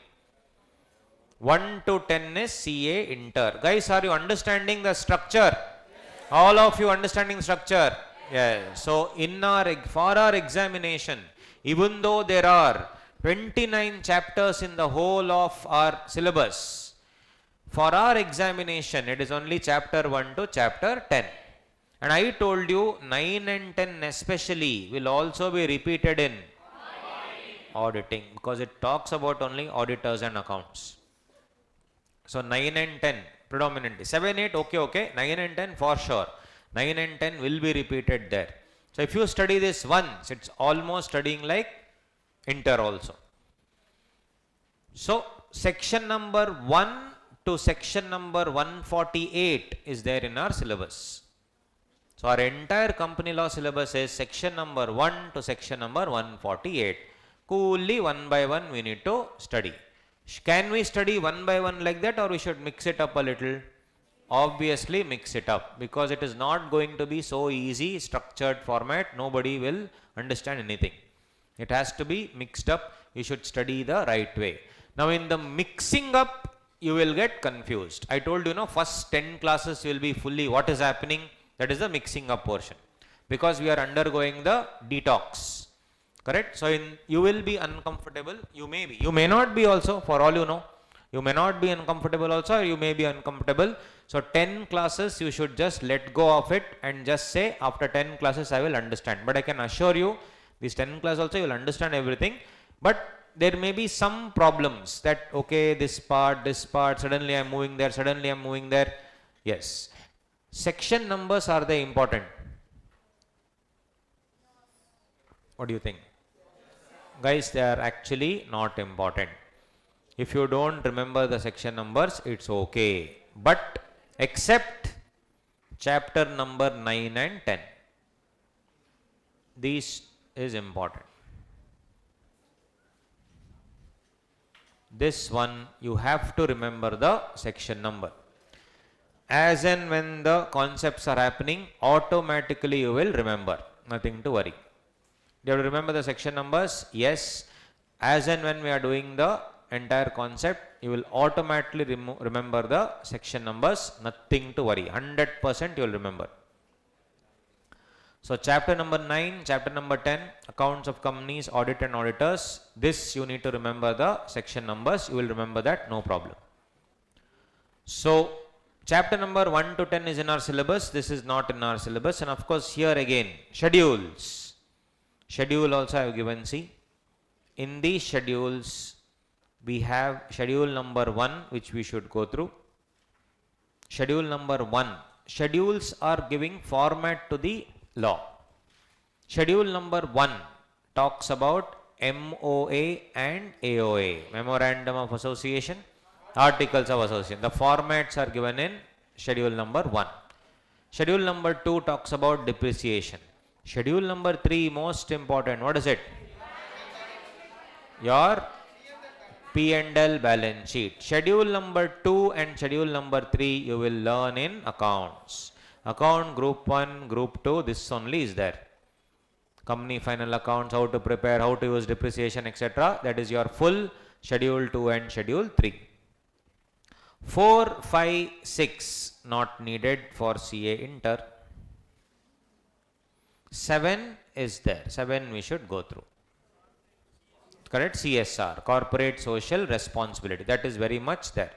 1 to 10 is CA inter. Guys, are you understanding the structure? Yes. All of you understanding structure? Yes. So, for our examination, even though there are 29 chapters in the whole of our syllabus, for our examination, it is only chapter 1 to chapter 10. And I told you 9 and 10 especially will also be repeated in auditing, because it talks about only auditors and accounts. So 9 and 10 predominantly. 7, 8, okay. 9 and 10 for sure. 9 and 10 will be repeated there. So if you study this once, it's almost studying like inter also. So section number 1 to section number 148 is there in our syllabus. So our entire company law syllabus is section number 1 to section number 148. Coolly one by one we need to study. Can we study one by one like that, or we should mix it up a little? Obviously mix it up, because it is not going to be so easy structured format. Nobody will understand anything. It has to be mixed up. You should study the right way. Now in the mixing up, you will get confused. I told you, first 10 classes will be fully what is happening. That is the mixing up portion, because we are undergoing the detox. Correct? So you will be uncomfortable. You may not be also, for all you know. You may not be uncomfortable also, or you may be uncomfortable. So 10 classes you should just let go of it and just say, after 10 classes I will understand. But I can assure you, these 10 classes also you will understand everything. But there may be some problems that, okay, this part, suddenly I am moving there, Yes. Section numbers, are they important? What do you think? Guys, they are actually not important. If you don't remember the section numbers, it's okay. But except chapter number 9 and 10. This is important. This one you have to remember the section number. As and when the concepts are happening, automatically you will remember. Nothing to worry. You have to remember the section numbers. Yes. As and when we are doing the entire concept, you will automatically remember the section numbers. Nothing to worry. 100% you will remember. So chapter number 9, chapter number 10, accounts of companies, audit and auditors. This you need to remember the section numbers. You will remember that, no problem. So chapter number 1 to 10 is in our syllabus. This is not in our syllabus. And of course here again, schedules. Schedule also I have given, see. In these schedules, we have schedule number 1, which we should go through. Schedule number 1. Schedules are giving format to the law. Schedule number 1 talks about MOA and AOA, Memorandum of Association, Articles of Association. The formats are given in schedule number 1. Schedule number 2 talks about depreciation. Schedule number 3, most important, what is it? Your P&L balance sheet. Schedule number 2 and schedule number 3 you will learn in accounts. Account group 1, group 2, this only is there. Company final accounts, how to prepare, how to use depreciation, etc. That is your full schedule 2 and schedule 3. 4, 5, 6 not needed for CA Inter. 7 is there. 7 we should go through. Correct? CSR, corporate social responsibility. That is very much there.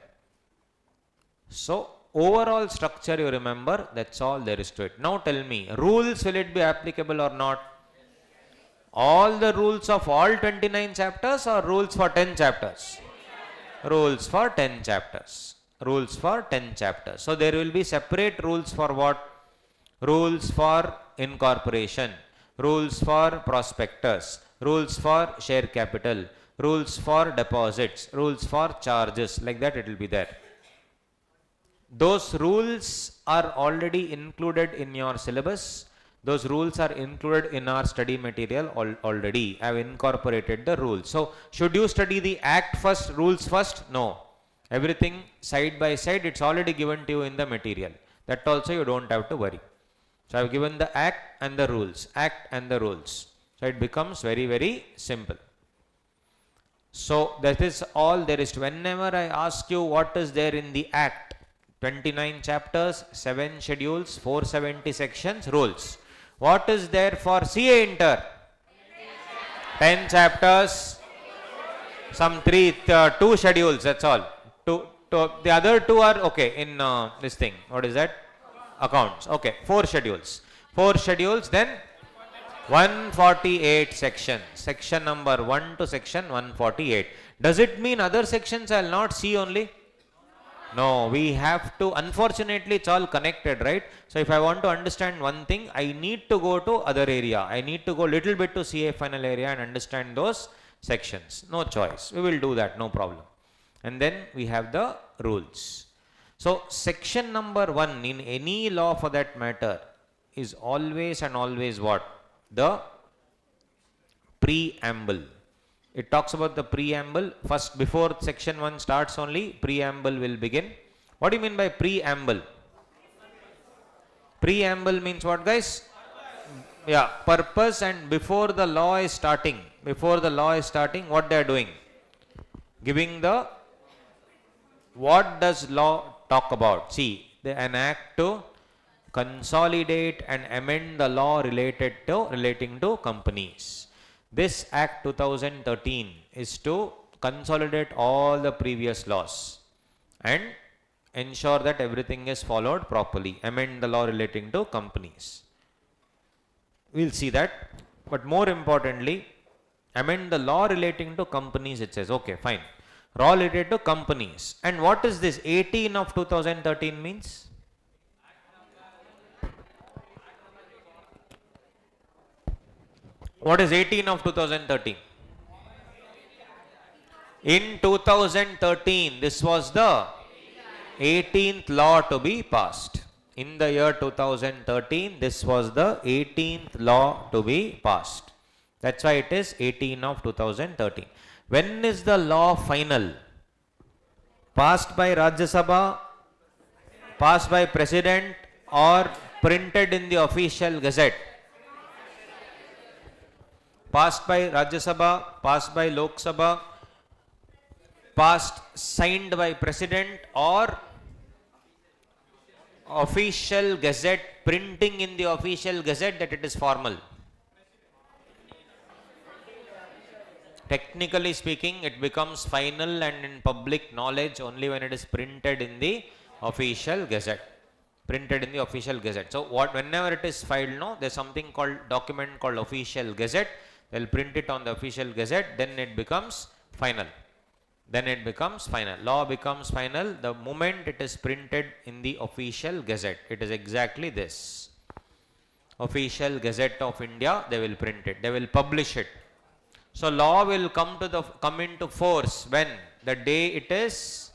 So overall structure you remember, that's all there is to it. Now tell me, rules, will it be applicable or not? All the rules of all 29 chapters or rules for 10 chapters? Rules for 10 chapters. Rules for 10 chapters. So there will be separate rules for what? Rules for incorporation, rules for prospectus, rules for share capital, rules for deposits, rules for charges, like that it will be there. Those rules are already included in your syllabus. Those rules are included in our study material already. I have incorporated the rules. So should you study the act first, rules first? No. Everything side by side, it's already given to you in the material. That also you don't have to worry. So I have given the act and the rules, act and the rules. So it becomes very, very simple. So that is all there is to. Whenever I ask you what is there in the act, 29 chapters, 7 schedules, 470 sections, rules. What is there for CA Inter? 10 chapters, some 2 schedules, that's all. The other 2 are okay in this thing. What is that? Accounts. Okay, 4 schedules. 4 schedules, then 148 sections. Section number 1 to section 148. Does it mean other sections I will not see only? No, we have to, unfortunately it's all connected, right? So if I want to understand one thing, I need to go to other area. I need to go little bit to CA final area and understand those sections. No choice. We will do that, no problem. And then we have the rules. So section number 1 in any law for that matter is always and always what? The preamble. It talks about the preamble. First, before section 1 starts only, preamble will begin. What do you mean by preamble? Preamble means what, guys? Yeah, purpose. And before the law is starting, what they are doing? Giving the, what does law talk about? See, an act to consolidate and amend the law relating to companies. This Act 2013 is to consolidate all the previous laws and ensure that everything is followed properly. Amend the law relating to companies. We'll see that. But more importantly, amend the law relating to companies, it says. Okay, fine. Law related to companies. And what is this 18 of 2013 means? What is 18 of 2013? In 2013, this was the 18th law to be passed. In the year 2013, this was the 18th law to be passed. That's why it is 18 of 2013. When is the law final? Passed by Rajya Sabha, passed by President, or printed in the official gazette? Passed by Rajya Sabha, passed by Lok Sabha, passed, signed by President, or official gazette, printing in the official gazette that it is formal. Technically speaking, it becomes final and in public knowledge only when it is printed in the official gazette. Printed in the official gazette. So whenever it is filed, no, there's something called document called official gazette. They'll print it on the official gazette, then it becomes final. Then it becomes final. Law becomes final the moment it is printed in the official gazette. It is exactly this. Official Gazette of India, they will print it. They will publish it. So law will come into force when? The day it is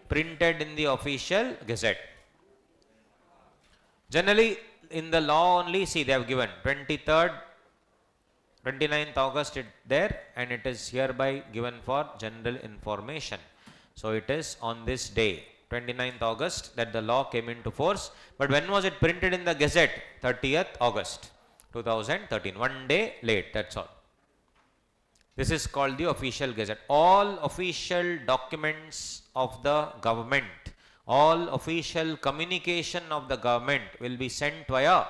printed in the official gazette. Generally, in the law only, see they have given 23rd, 29th August it there, and it is hereby given for general information. So it is on this day, 29th August, that the law came into force. But when was it printed in the Gazette? 30th August 2013. One day late, that's all. This is called the official Gazette. All official documents of the government, all official communication of the government will be sent via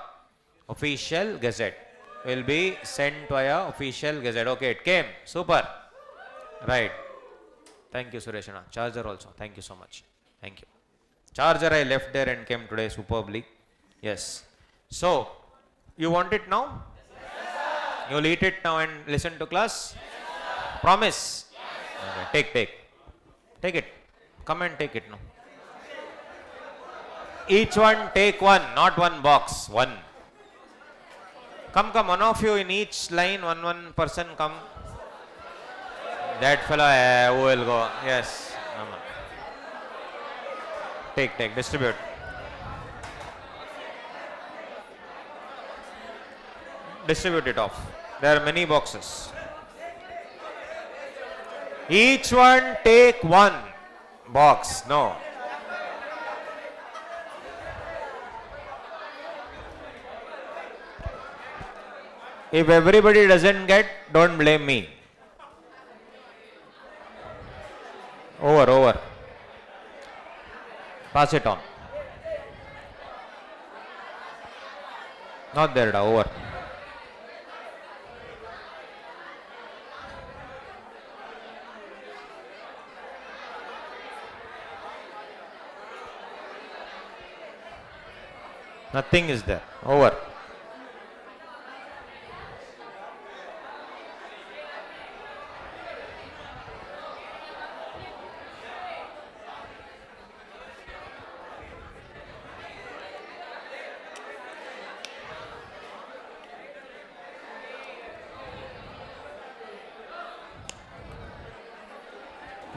official Gazette. Will be sent via official Gazette. Okay, it came. Super. Right. Thank you, Sureshana. Charger also. Thank you so much. Thank you. Charger I left there and came today superbly. Yes. So, you want it now? Yes, you'll eat it now and listen to class? Yes, promise? Yes. Okay, take it. Come and take it now. Each one take one, not one box, one. Come, one of you in each line, one person come. That fellow who will go, yes. Take, distribute. Distribute it off. There are many boxes. Each one take one box, no. If everybody doesn't get, don't blame me. Over. Pass it on. Not there, over. Nothing is there. Over.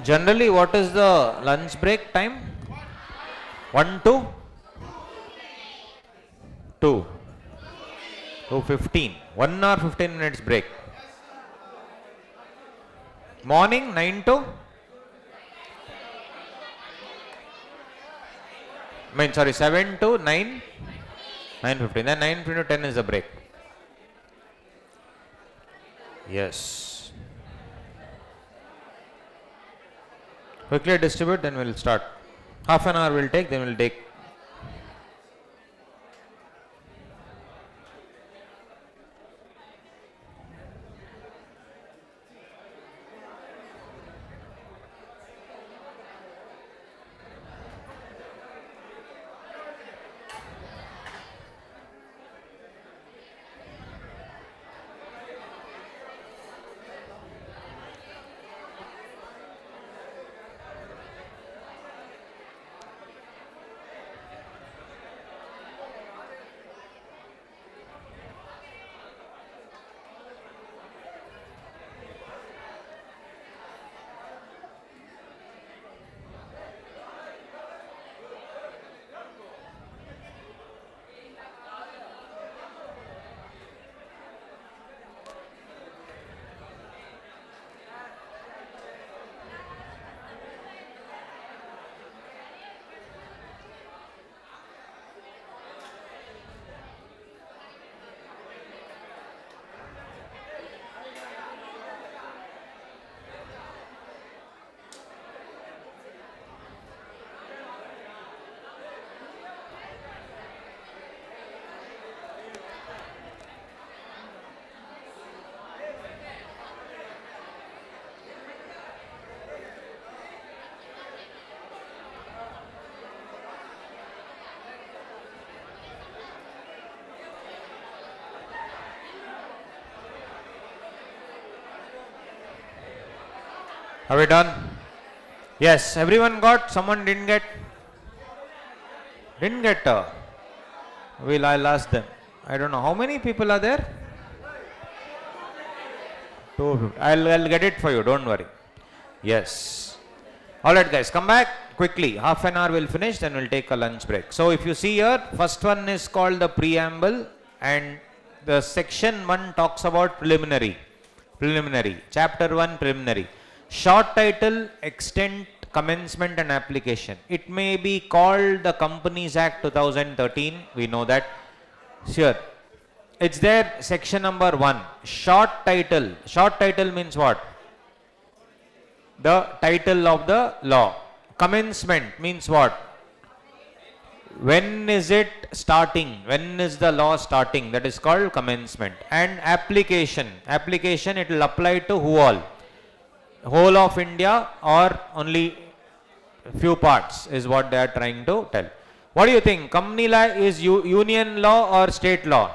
Generally, what is the lunch break time? 1 to 2. 2:15. 1 hour 15 minutes break. Morning 9 to? 7 to 9? 9:15. Then 9:15 to 10 is the break. Yes. Quickly distribute, then we'll start. Half an hour we'll take, then we'll take. Are we done? Yes, everyone got, someone didn't get? Didn't get? I'll ask them. I don't know. How many people are there? 250. I'll get it for you, don't worry. Yes. Alright guys, come back quickly. Half an hour we'll finish, then we'll take a lunch break. So if you see here, first one is called the preamble, and the section 1 talks about preliminary. Chapter 1 preliminary. Short title, extent, commencement and application. It may be called the Companies Act 2013, we know that. Sure. It's there, section number 1. Short title. Short title means what? The title of the law. Commencement means what? When is it starting? When is the law starting? That is called commencement. And application. Application, it will apply to who all? Whole of India or only few parts is what they are trying to tell. What do you think? Company law is union law or state law?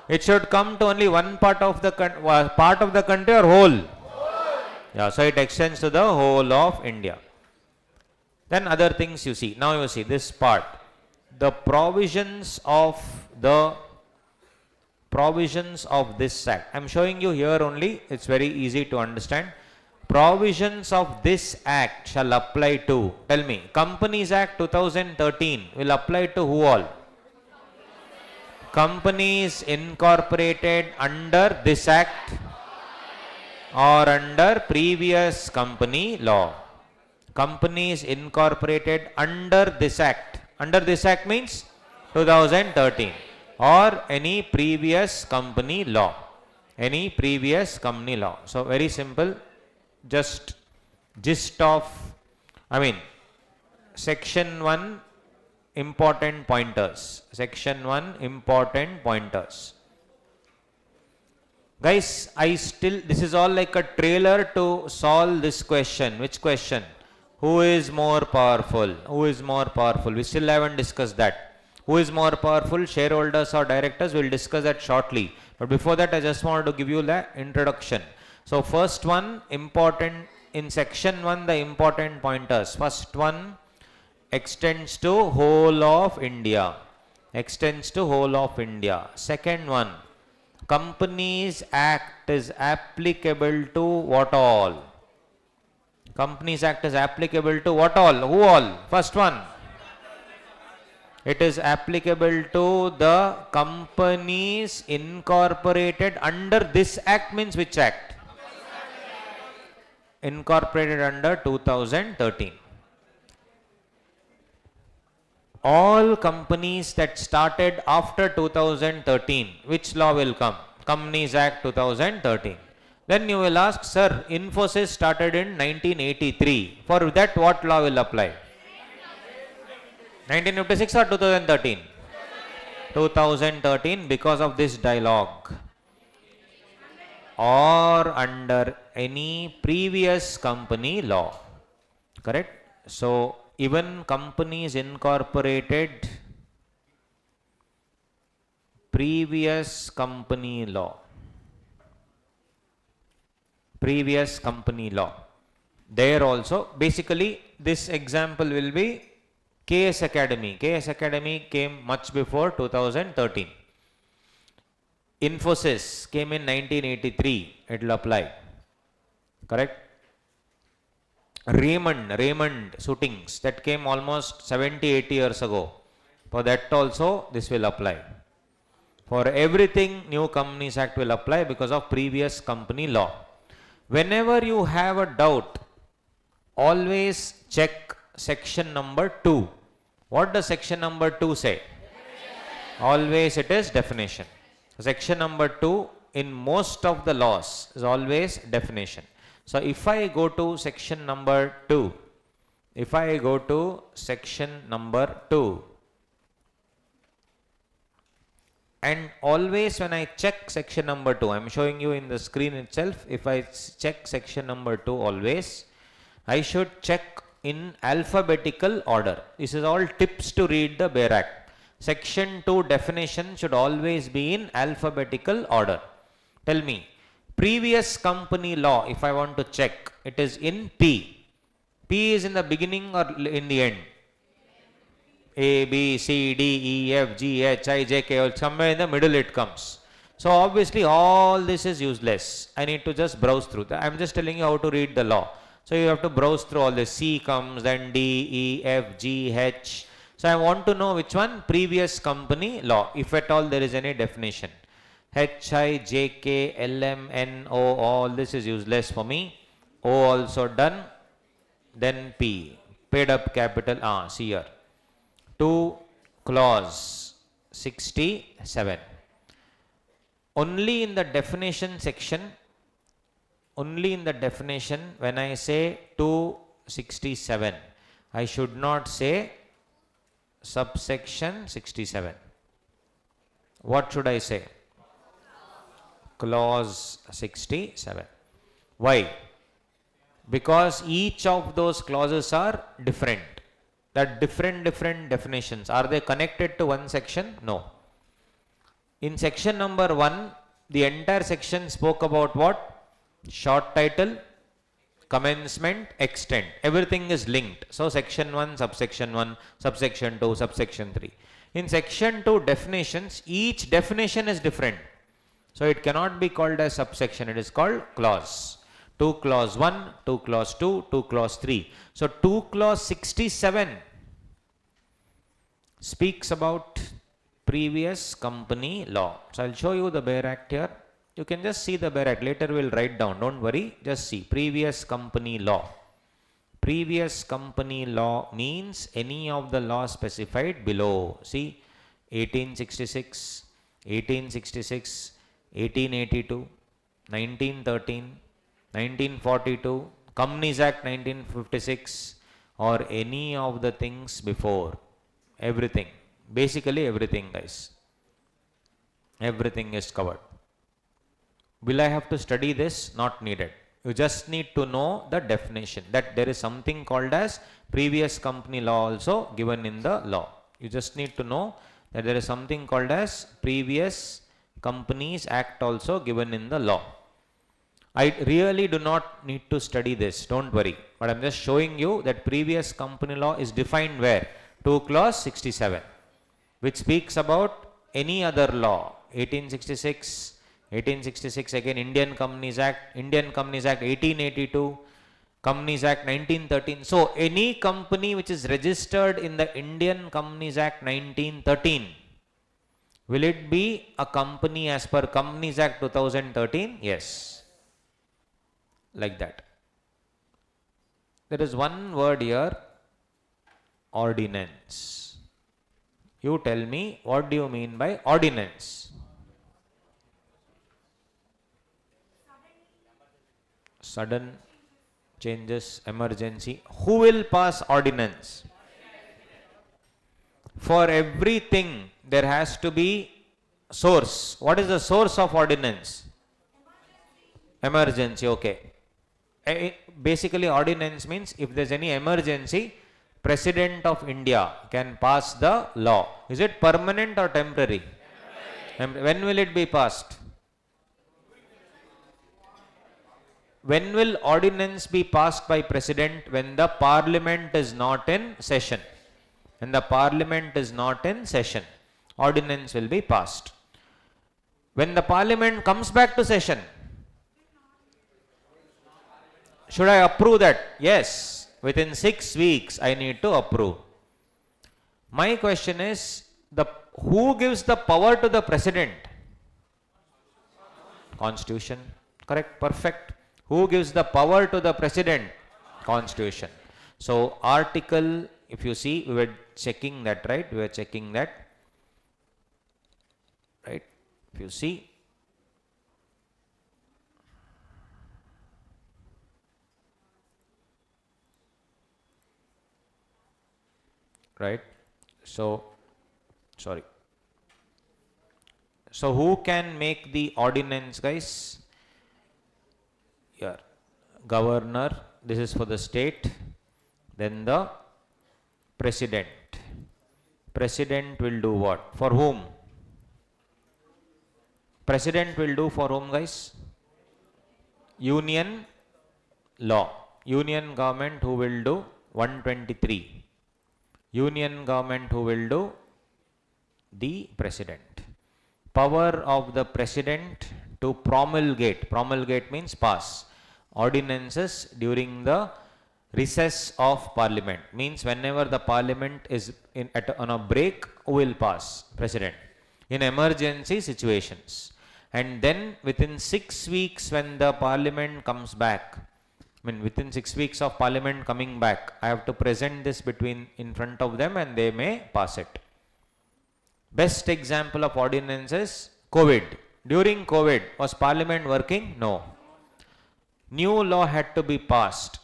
It should come to only one part of the country or whole? Yeah, so it extends to the whole of India. Then other things you see. Now you see this part. The provisions of this act. I am showing you here only. It's very easy to understand. Provisions of this act shall apply to. Tell me. Companies Act 2013 will apply to who all? Companies incorporated under this act or under previous company law. Companies incorporated under this act. Under this act means 2013 or any previous company law. Any previous company law. So very simple. Just gist of, section 1 important pointers. Section 1 important pointers. Guys, this is all like a trailer to solve this question. Which question? Who is more powerful? Who is more powerful? We still haven't discussed that. Who is more powerful? Shareholders or directors? We'll discuss that shortly. But before that, I just wanted to give you the introduction. So first one, important in section 1, the important pointers. First one, extends to whole of India. Extends to whole of India. Second one, Companies Act is applicable to what all? Companies Act is applicable to what all? Who all? First one. It is applicable to the companies incorporated under this act means which act? Incorporated under 2013. All companies that started after 2013, which law will come? Companies Act 2013. Then you will ask, sir, Infosys started in 1983. For that, what law will apply? 1956 or 2013? 2013 because of this dialogue. Or under any previous company law. Correct? So, even companies incorporated previous company law. Previous company law. There also, basically, this example will be KS Academy. KS Academy came much before 2013. Infosys came in 1983. It will apply. Correct? Raymond shootings, that came almost 70-80 years ago. For that also, this will apply. For everything, New Companies Act will apply because of previous company law. Whenever you have a doubt, always check section number 2. What does section number 2 say? Always it is definition. Section number 2 in most of the laws is always definition. So if I go to section number 2, and always when I check section number 2, I am showing you in the screen itself, if I check section number 2 always, I should check in alphabetical order. This is all tips to read the Bare Act. Section 2 definition should always be in alphabetical order. Tell me, previous company law, if I want to check, it is in P. P is in the beginning or in the end? A, B, C, D, E, F, G, H, I, J, K, somewhere in the middle it comes. So obviously all this is useless. I need to just browse through that. I am just telling you how to read the law. So you have to browse through all this. C comes, then D, E, F, G, H. So I want to know which one? Previous company law, if at all there is any definition. H, I, J, K, L, M, N, O, all this is useless for me. O also done. Then P, paid up capital, see here. To clause 67. Only in the definition section, when I say 267, I should not say subsection 67. What should I say? Clause 67. Why? Because each of those clauses are different. That different definitions. Are they connected to one section? No. In section number 1, the entire section spoke about what? Short title, commencement, extent. Everything is linked. So section 1, subsection 1, subsection 2, subsection 3. In section 2 definitions, each definition is different. So it cannot be called as subsection. It is called clause. 2 clause 1, 2 clause 2, 2 clause 3. So 2 clause 67 speaks about previous company law. So I'll show you the Bare Act here. You can just see the Bare Act. Later we'll write down. Don't worry. Just see. Previous company law. Previous company law means any of the laws specified below. See, 1866, 1866, 1882, 1913, 1942, Companies Act 1956, or any of the things before. Everything. Basically everything, guys. Everything is covered. Will I have to study this? Not needed. You just need to know the definition, that there is something called as previous company law also given in the law. You just need to know that there is something called as previous companies act also given in the law. I really do not need to study this, don't worry. But I am just showing you that previous company law is defined where? 2 clause 67, which speaks about any other law. 1866, 1866 again, Indian Companies Act 1882, Companies Act 1913. So any company which is registered in the Indian Companies Act 1913, will it be a company as per Companies Act 2013? Yes. Like that. There is one word here, ordinance. You tell me, what do you mean by ordinance? Sudden changes, emergency. Who will pass ordinance? For everything there has to be source. What is the source of ordinance? Emergency, okay. Basically ordinance means if there is any emergency, President of India can pass the law. Is it permanent or temporary? When will it be passed? When will ordinance be passed by President? When the Parliament is not in session. When the Parliament is not in session, ordinance will be passed. When the Parliament comes back to session, should I approve that? Yes. Within 6 weeks, I need to approve. My question is, who gives the power to the President? Constitution. Correct, perfect. Who gives the power to the President? Constitution. So, article, if you see, we were checking that, right? We were checking that. Right? If you see. Right? So, sorry. So, who can make the ordinance, guys? Here, governor, this is for the state, then the president. President will do what? For whom? President will do for whom, guys? Union law. Union government who will do 123. Union government who will do the president. Power of the president to promulgate. Promulgate means pass ordinances during the Recess of Parliament means whenever the Parliament is on a break, who will pass? President. In emergency situations. And then within 6 weeks when the Parliament comes back, within 6 weeks of Parliament coming back, I have to present this in front of them and they may pass it. Best example of ordinance is COVID. During COVID, was Parliament working? No. New law had to be passed.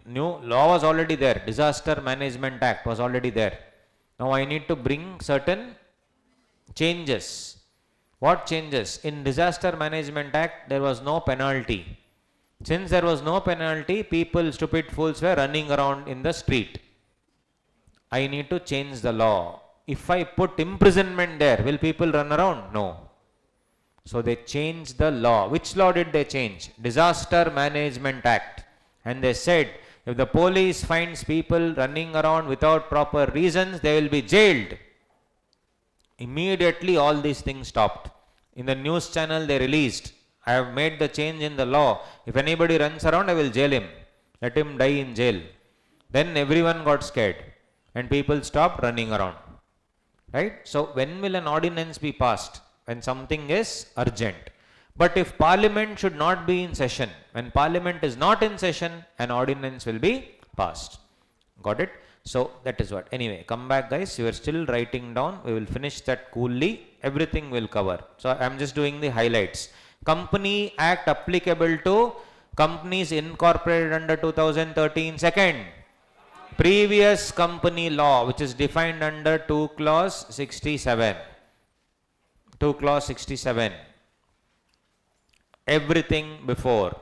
New law was already there. Disaster Management Act was already there. Now I need to bring certain changes. What changes? In Disaster Management Act, there was no penalty. Since there was no penalty, people, stupid fools, were running around in the street. I need to change the law. If I put imprisonment there, will people run around? No. So they changed the law. Which law did they change? Disaster Management Act. And they said, if the police finds people running around without proper reasons, they will be jailed. Immediately all these things stopped. In the news channel they released, I have made the change in the law. If anybody runs around, I will jail him. Let him die in jail. Then everyone got scared and people stopped running around. Right? So when will an ordinance be passed? When something is urgent. But if Parliament should not be in session, when Parliament is not in session, an ordinance will be passed. Got it? So that is what. Anyway, come back guys. You are still writing down. We will finish that coolly. Everything will cover. So I am just doing the highlights. Company Act applicable to companies incorporated under 2013. Second, previous company law which is defined under 2 clause 67. 2 clause 67. Everything before,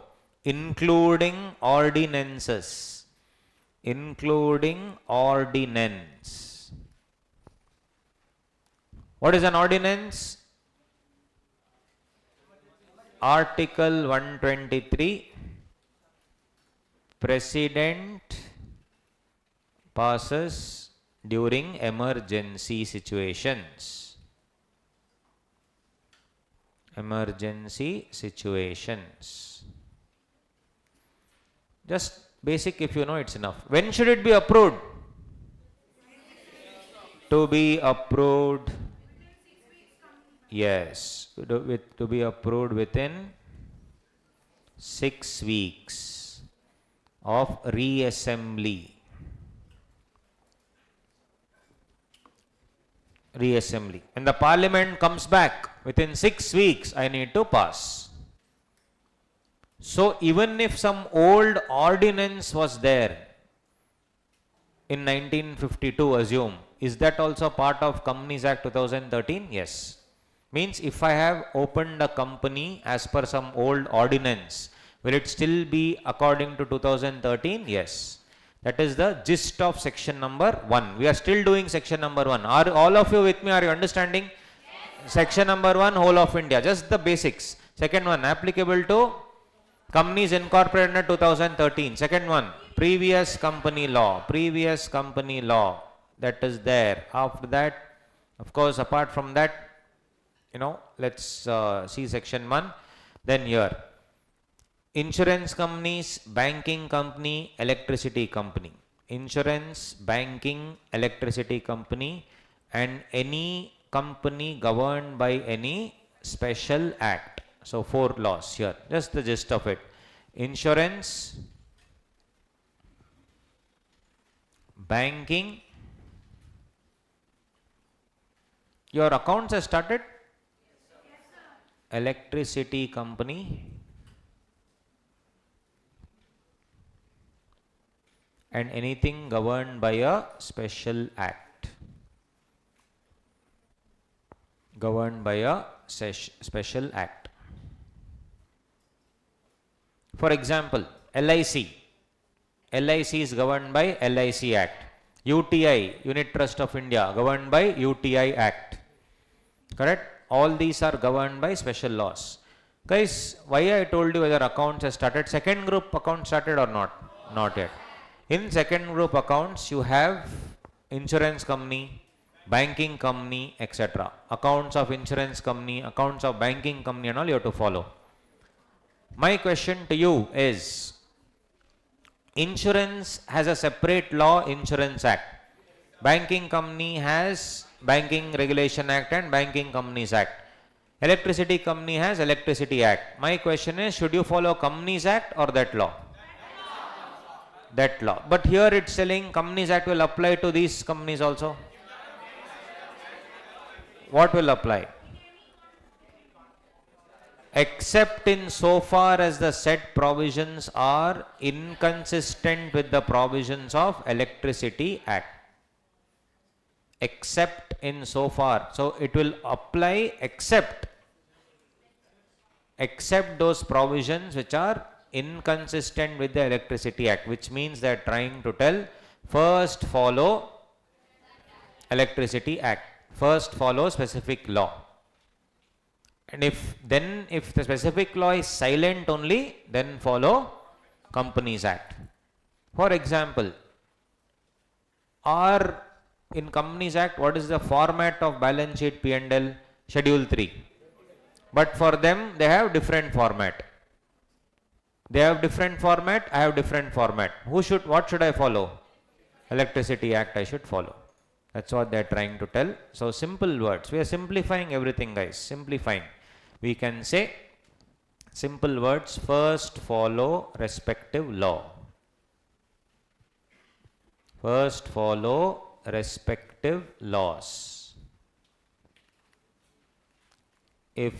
including ordinances. Including ordinance. What is an ordinance? Article 123. President passes during emergency situations. Emergency situations. Just basic, if you know, it's enough. When should it be approved? To be approved. Yes. To be approved within 6 weeks of reassembly. Reassembly. When the Parliament comes back within 6 weeks, I need to pass. So even if some old ordinance was there in 1952, assume, is that also part of Companies Act 2013? Yes. Means if I have opened a company as per some old ordinance, will it still be according to 2013? Yes. That is the gist of section number 1. We are still doing section number 1. Are all of you with me? Are you understanding? Yes. Section number 1, whole of India. Just the basics. Second one, applicable to companies incorporated under 2013. Second one, previous company law. Previous company law. That is there. After that, of course, apart from that, let's see section 1. Then here, insurance companies, banking company, electricity company. Insurance, banking, electricity company, and any company governed by any special act. So 4 laws here. Just the gist of it. Insurance, banking. Your accounts have started? Yes, sir. Electricity company. And anything governed by a special act. Governed by a special act. For example, LIC. LIC is governed by LIC Act. UTI, Unit Trust of India, governed by UTI Act. Correct? All these are governed by special laws. Guys, why I told you whether accounts have started? Second group account started or not? Not yet. In second group accounts, you have insurance company, banking company, etc. Accounts of insurance company, accounts of banking company and all you have to follow. My question to you is, Insurance has a separate law, Insurance Act. Banking company has Banking Regulation Act and Banking Companies Act. Electricity company has Electricity Act. My question is, should you follow Companies Act or that law? That law. But here it's telling Companies Act will apply to these companies also. What will apply? Except in so far as the said provisions are inconsistent with the provisions of Electricity Act. Except in so far. So it will apply except those provisions which are inconsistent with the Electricity Act, which means they are trying to tell first follow Electricity Act, first follow specific law. And if the specific law is silent only, then follow Companies Act. For example, in Companies Act, what is the format of balance sheet P&L? Schedule 3. But for them, they have different format. They have different format, I have different format. What should I follow? Electricity Act I should follow. That's what they are trying to tell. So simple words. We are simplifying everything, guys. Simplifying. We can say simple words, first follow respective law. First follow respective laws. If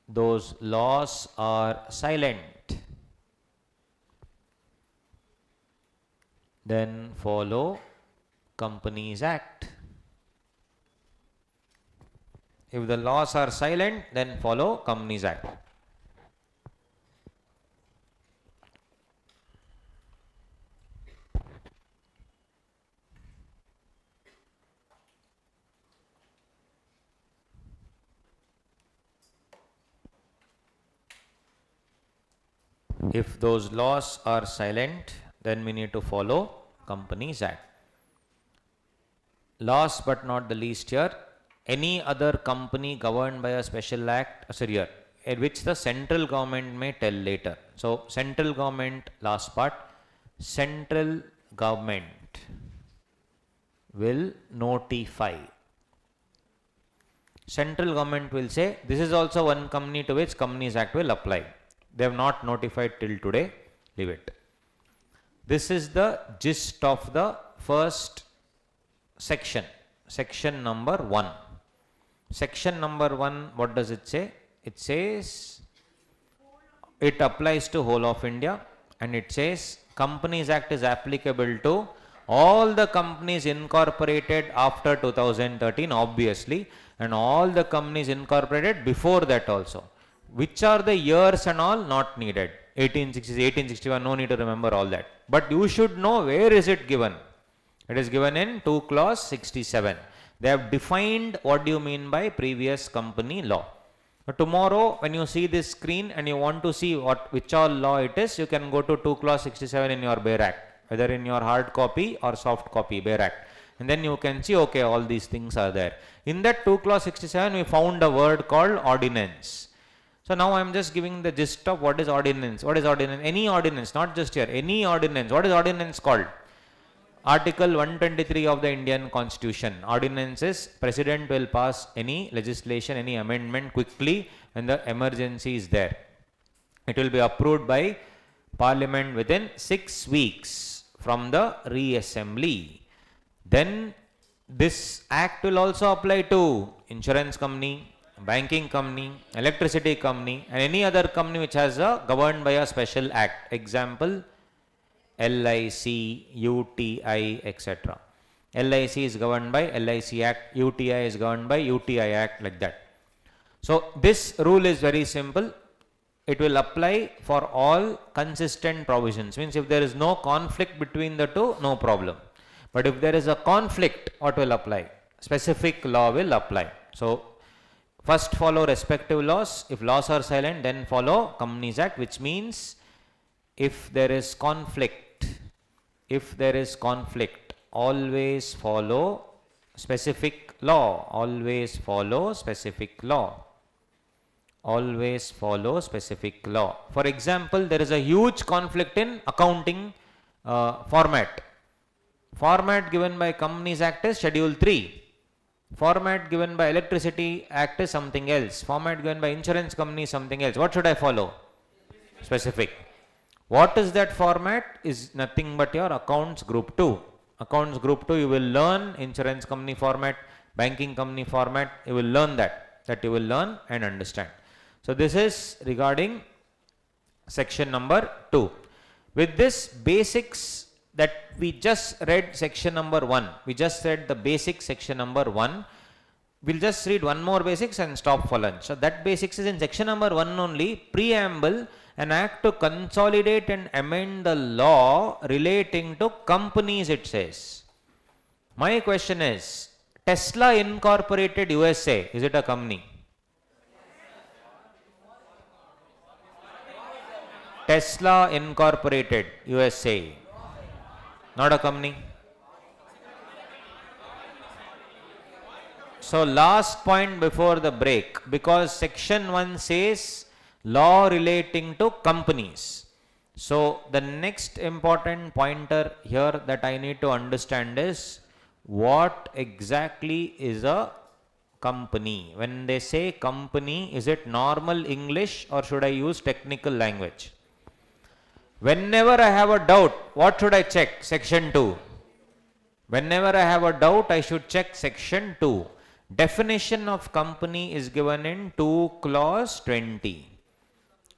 those laws are silent, then follow Companies Act. If the laws are silent, then follow Companies Act. If those laws are silent, then we need to follow Companies Act. Last but not the least here, any other company governed by a special act, which the central government may tell later. So central government, last part, central government will notify. Central government will say, this is also one company to which Companies Act will apply. They have not notified till today, leave it. This is the gist of the first section, section number 1. Section number 1, what does it say? It says it applies to whole of India, and it says Companies Act is applicable to all the companies incorporated after 2013, obviously, and all the companies incorporated before that also. Which are the years and all? Not needed. 1860, 1861, no need to remember all that. But you should know where is it given. It is given in 2 clause 67. They have defined what do you mean by previous company law. But tomorrow when you see this screen and you want to see which all law it is, you can go to 2 clause 67 in your Bare Act, whether in your hard copy or soft copy Bare Act. And then you can see, okay, all these things are there. In that 2 clause 67, we found a word called ordinance. So now I am just giving the gist of what is ordinance. What is ordinance? Any ordinance, not just here, any ordinance. What is ordinance called? Article 123 of the Indian Constitution. Ordinance is President will pass any legislation, any amendment quickly when the emergency is there. It will be approved by Parliament within 6 weeks from the reassembly. Then this act will also apply to insurance company, banking company, electricity company, and any other company which has governed by a special act. Example, LIC, UTI, etc. LIC is governed by LIC Act, UTI is governed by UTI Act, like that. So this rule is very simple. It will apply for all consistent provisions. Means if there is no conflict between the two, no problem. But if there is a conflict, what will apply? Specific law will apply. So first follow respective laws. If laws are silent, then follow Companies Act, which means if there is conflict, always follow specific law. Always follow specific law. Always follow specific law. For example, there is a huge conflict in accounting format. Format given by Companies Act is Schedule 3. Format given by Electricity Act is something else. Format given by Insurance Company is something else. What should I follow? Specific. What is that format? Is nothing but your Accounts Group 2. Accounts Group 2, you will learn Insurance Company format, Banking Company format. You will learn that you will learn and understand. So this is regarding section number 2. With this basics that we just read section number 1, we just read the basic section number 1. We'll just read one more basics and stop for lunch. So that basics is in section number 1 only. Preamble, an act to consolidate and amend the law relating to companies, it says. My question is, Tesla Incorporated USA, is it a company? Tesla Incorporated USA, not a company. So last point before the break, because section 1 says law relating to companies. So the next important pointer here that I need to understand is, what exactly is a company? When they say company, is it normal English or should I use technical language? Whenever I have a doubt, what should I check? Section 2. Whenever I have a doubt, I should check section 2. Definition of company is given in 2 clause 20.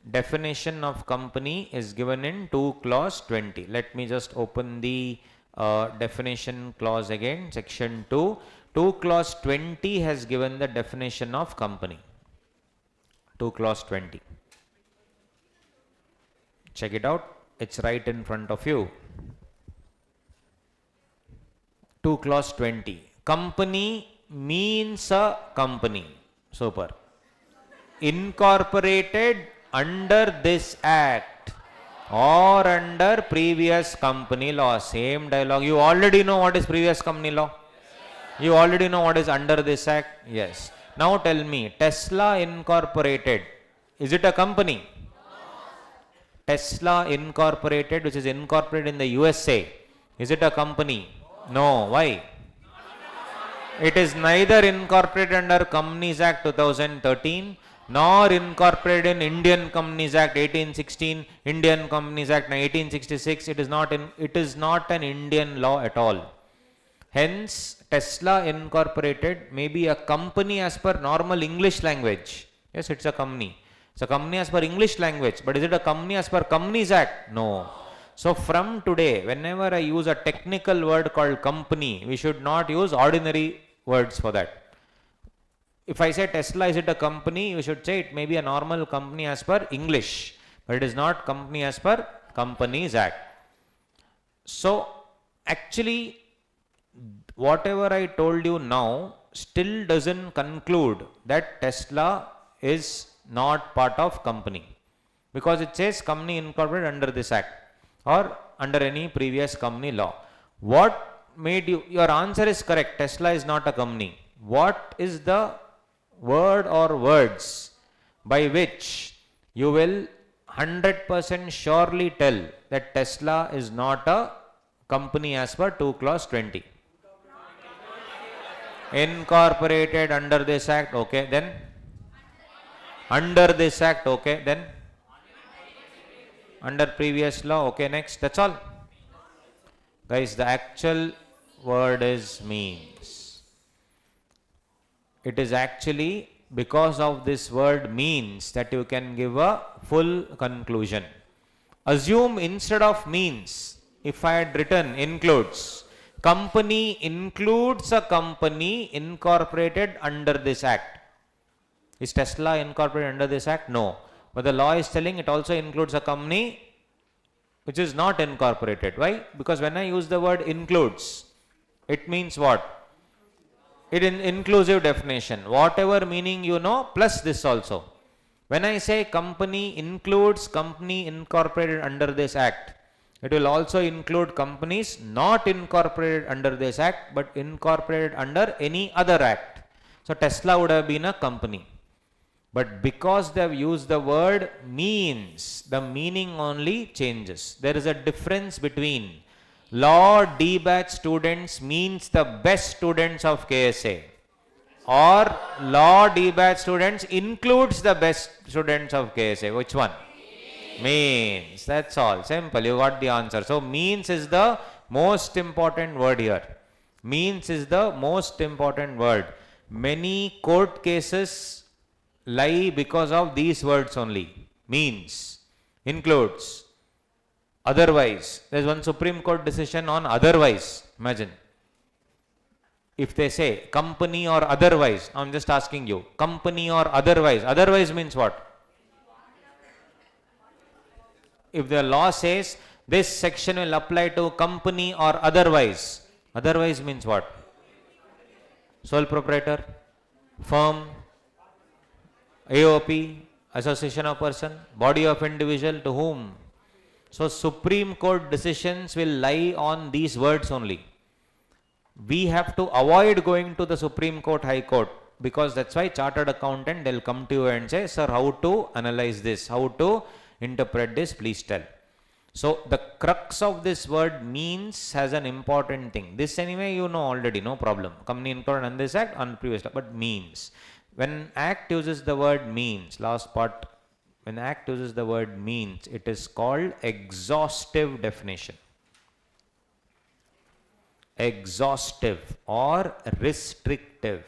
Definition of company is given in 2 clause 20. Let me just open the definition clause again. Section 2. 2 clause 20 has given the definition of company. 2 clause 20. Check it out. It's right in front of you. 2 clause 20. Company means a company. Super. Incorporated under this act or under previous company law. Same dialogue. You already know what is previous company law. You already know what is under this act. Yes. Now tell me, Tesla Incorporated, is it a company? Tesla Incorporated, which is incorporated in the USA, is it a company? No. Why? It is neither incorporated under Companies Act 2013 nor incorporated in Indian Companies Act 1816, Indian Companies Act 1866. It is not an Indian law at all. Hence, Tesla Incorporated may be a company as per normal English language. Yes, it's a company. It's a company as per English language, but is it a company as per Companies Act? No. So from today, whenever I use a technical word called company, we should not use ordinary words for that. If I say Tesla, is it a company? You should say it may be a normal company as per English, but it is not company as per Companies Act. So actually, whatever I told you now still doesn't conclude that Tesla is not part of company, because it says company incorporated under this act or under any previous company law. What made you, your answer is correct, Tesla is not a company. What is the word or words by which you will 100% surely tell that Tesla is not a company as per 2 clause 20? Incorporated under this act, okay, then under this act, okay, then under previous law, okay, next. That's all. Guys, the actual word is means. It is actually because of this word means that you can give a full conclusion. Assume instead of means, if I had written includes, company includes a company incorporated under this act. Is Tesla incorporated under this act? No. But the law is telling it also includes a company which is not incorporated. Why? Because when I use the word includes, it means what? It is inclusive definition. Whatever meaning you know, plus this also. When I say company includes company incorporated under this act, it will also include companies not incorporated under this act, but incorporated under any other act. So Tesla would have been a company. But because they have used the word means, the meaning only changes. There is a difference between law D-batch students means the best students of KSA, or law D-batch students includes the best students of KSA. Which one? Means. That's all. Simple. You got the answer. So means is the most important word here. Means is the most important word. Many court cases lie because of these words only. Means, includes, otherwise. There is one Supreme Court decision on otherwise. Imagine. If they say company or otherwise, I am just asking you, company or otherwise. Otherwise means what? If the law says this section will apply to company or otherwise, otherwise means what? Sole proprietor, firm, AOP, association of person, body of individual, to whom? So Supreme Court decisions will lie on these words only. We have to avoid going to the Supreme Court, High Court, because that's why chartered accountant, they'll come to you and say, sir, how to analyze this, how to interpret this, please tell. So the crux of this word means has an important thing. This anyway you know already, no problem. Company included on this act, on previous law, but means. When act uses the word means, last part, when act uses the word means, it is called exhaustive definition. Exhaustive or restrictive.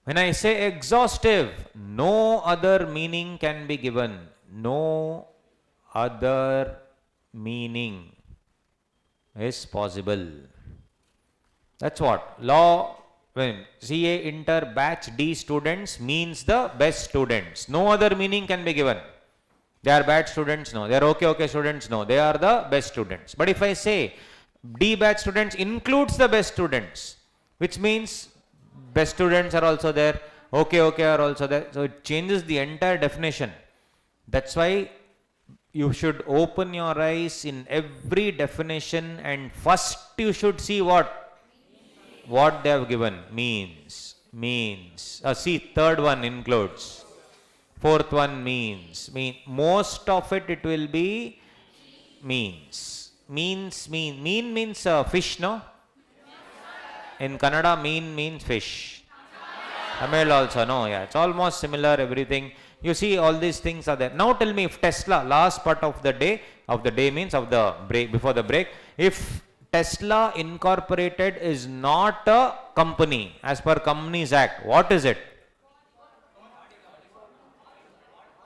When I say exhaustive, no other meaning can be given. No other meaning is possible. That's what law. When CA inter batch D students means the best students. No other meaning can be given. They are bad students, no. They are okay students, no. They are the best students. But if I say D batch students includes the best students, which means best students are also there, okay are also there. So it changes the entire definition. That's why you should open your eyes in every definition, and first you should see what they have given. Means. See, third one includes. Fourth one means. Most of it will be means. Mean means fish, no? In Kannada, mean means fish. Tamil also, no? Yeah, it's almost similar, everything. You see, all these things are there. Now tell me, if Tesla, last part of the day means of the break, before the break, if Tesla Incorporated is not a company as per Companies Act, what is it?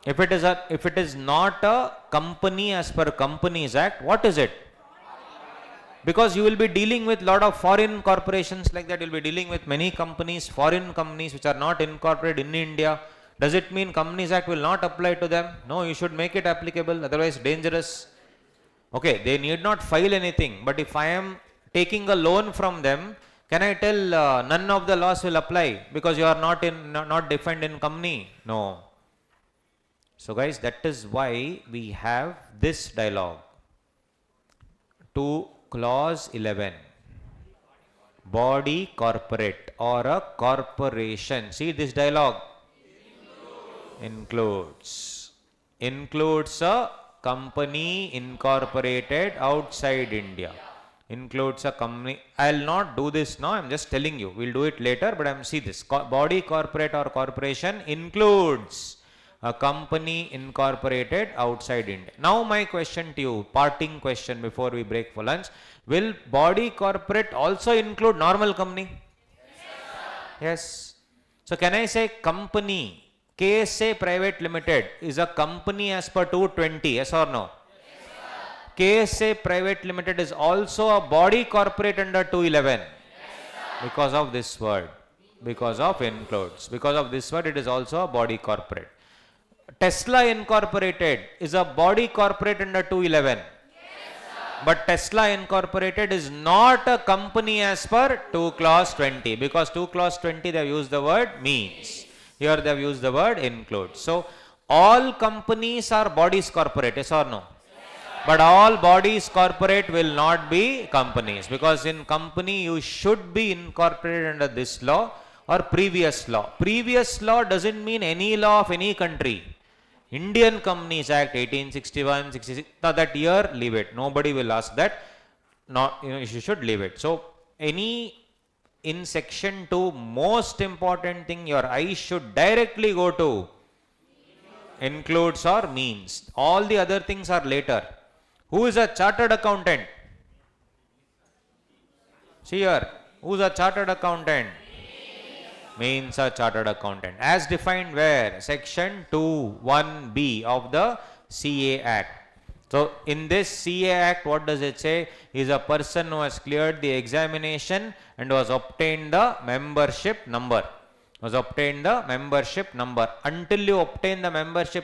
If it is not a company as per Companies Act, what is it? Because you will be dealing with lot of foreign corporations like that. You will be dealing with many companies, foreign companies which are not incorporated in India. Does it mean Companies Act will not apply to them? No, you should make it applicable, otherwise dangerous. Okay, they need not file anything, but if I am taking a loan from them, can I tell none of the laws will apply because you are not defined in company? No. So guys, that is why we have this dialogue. To clause 11. Body corporate or a corporation. See this dialogue. Includes a company incorporated outside India. Includes a company. I will not do this now. I am just telling you. We will do it later. But I am see this. Body corporate or corporation includes a company incorporated outside India. Now my question to you, parting question before we break for lunch. Will body corporate also include normal company? Yes. So can I say company? KSA Private Limited is a company as per 220, yes or no? Yes, KSA Private Limited is also a body corporate under 211. Yes, because of this word, because of includes. Because of this word, it is also a body corporate. Tesla Incorporated is a body corporate under 211. Yes, but Tesla Incorporated is not a company as per 2 clause 20, because 2 clause 20 they have used the word means. Here they have used the word include. So all companies are bodies corporate, yes or no? Yes, but all bodies corporate will not be companies, because in company you should be incorporated under this law. or previous law. Previous law doesn't mean any law of any country. Indian Companies Act 1861, 66, that year, leave it. Nobody will ask that. Not, you should leave it. So, in section 2, most important thing your eyes should directly go to includes or means. All the other things are later. Who is a chartered accountant? See here, who is a chartered accountant? Means a chartered accountant. As defined where? Section 2(1)(b) of the CA Act. So, in this CA Act, what does it say? He is a person who has cleared the examination and was obtained the membership number. Until you obtain the membership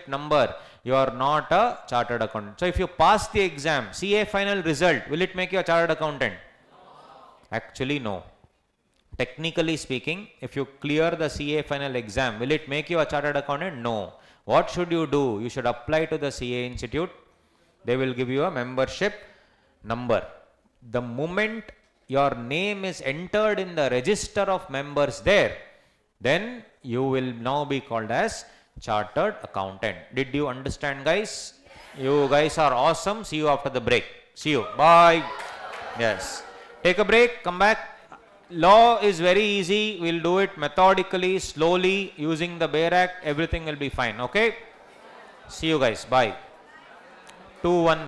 number, you are not a chartered accountant. So, if you pass the exam, CA final result, will it make you a chartered accountant? Actually, no. Technically speaking, if you clear the CA final exam, will it make you a chartered accountant? No. What should you do? You should apply to the CA Institute. They will give you a membership number. The moment your name is entered in the register of members there, then you will now be called as chartered accountant. Did you understand, guys? You guys are awesome. See you after the break. See you. Bye. Yes. Take a break. Come back. Law is very easy. We'll do it methodically, slowly, using the Bare Act. Everything will be fine. Okay? See you guys. Bye. 2-1.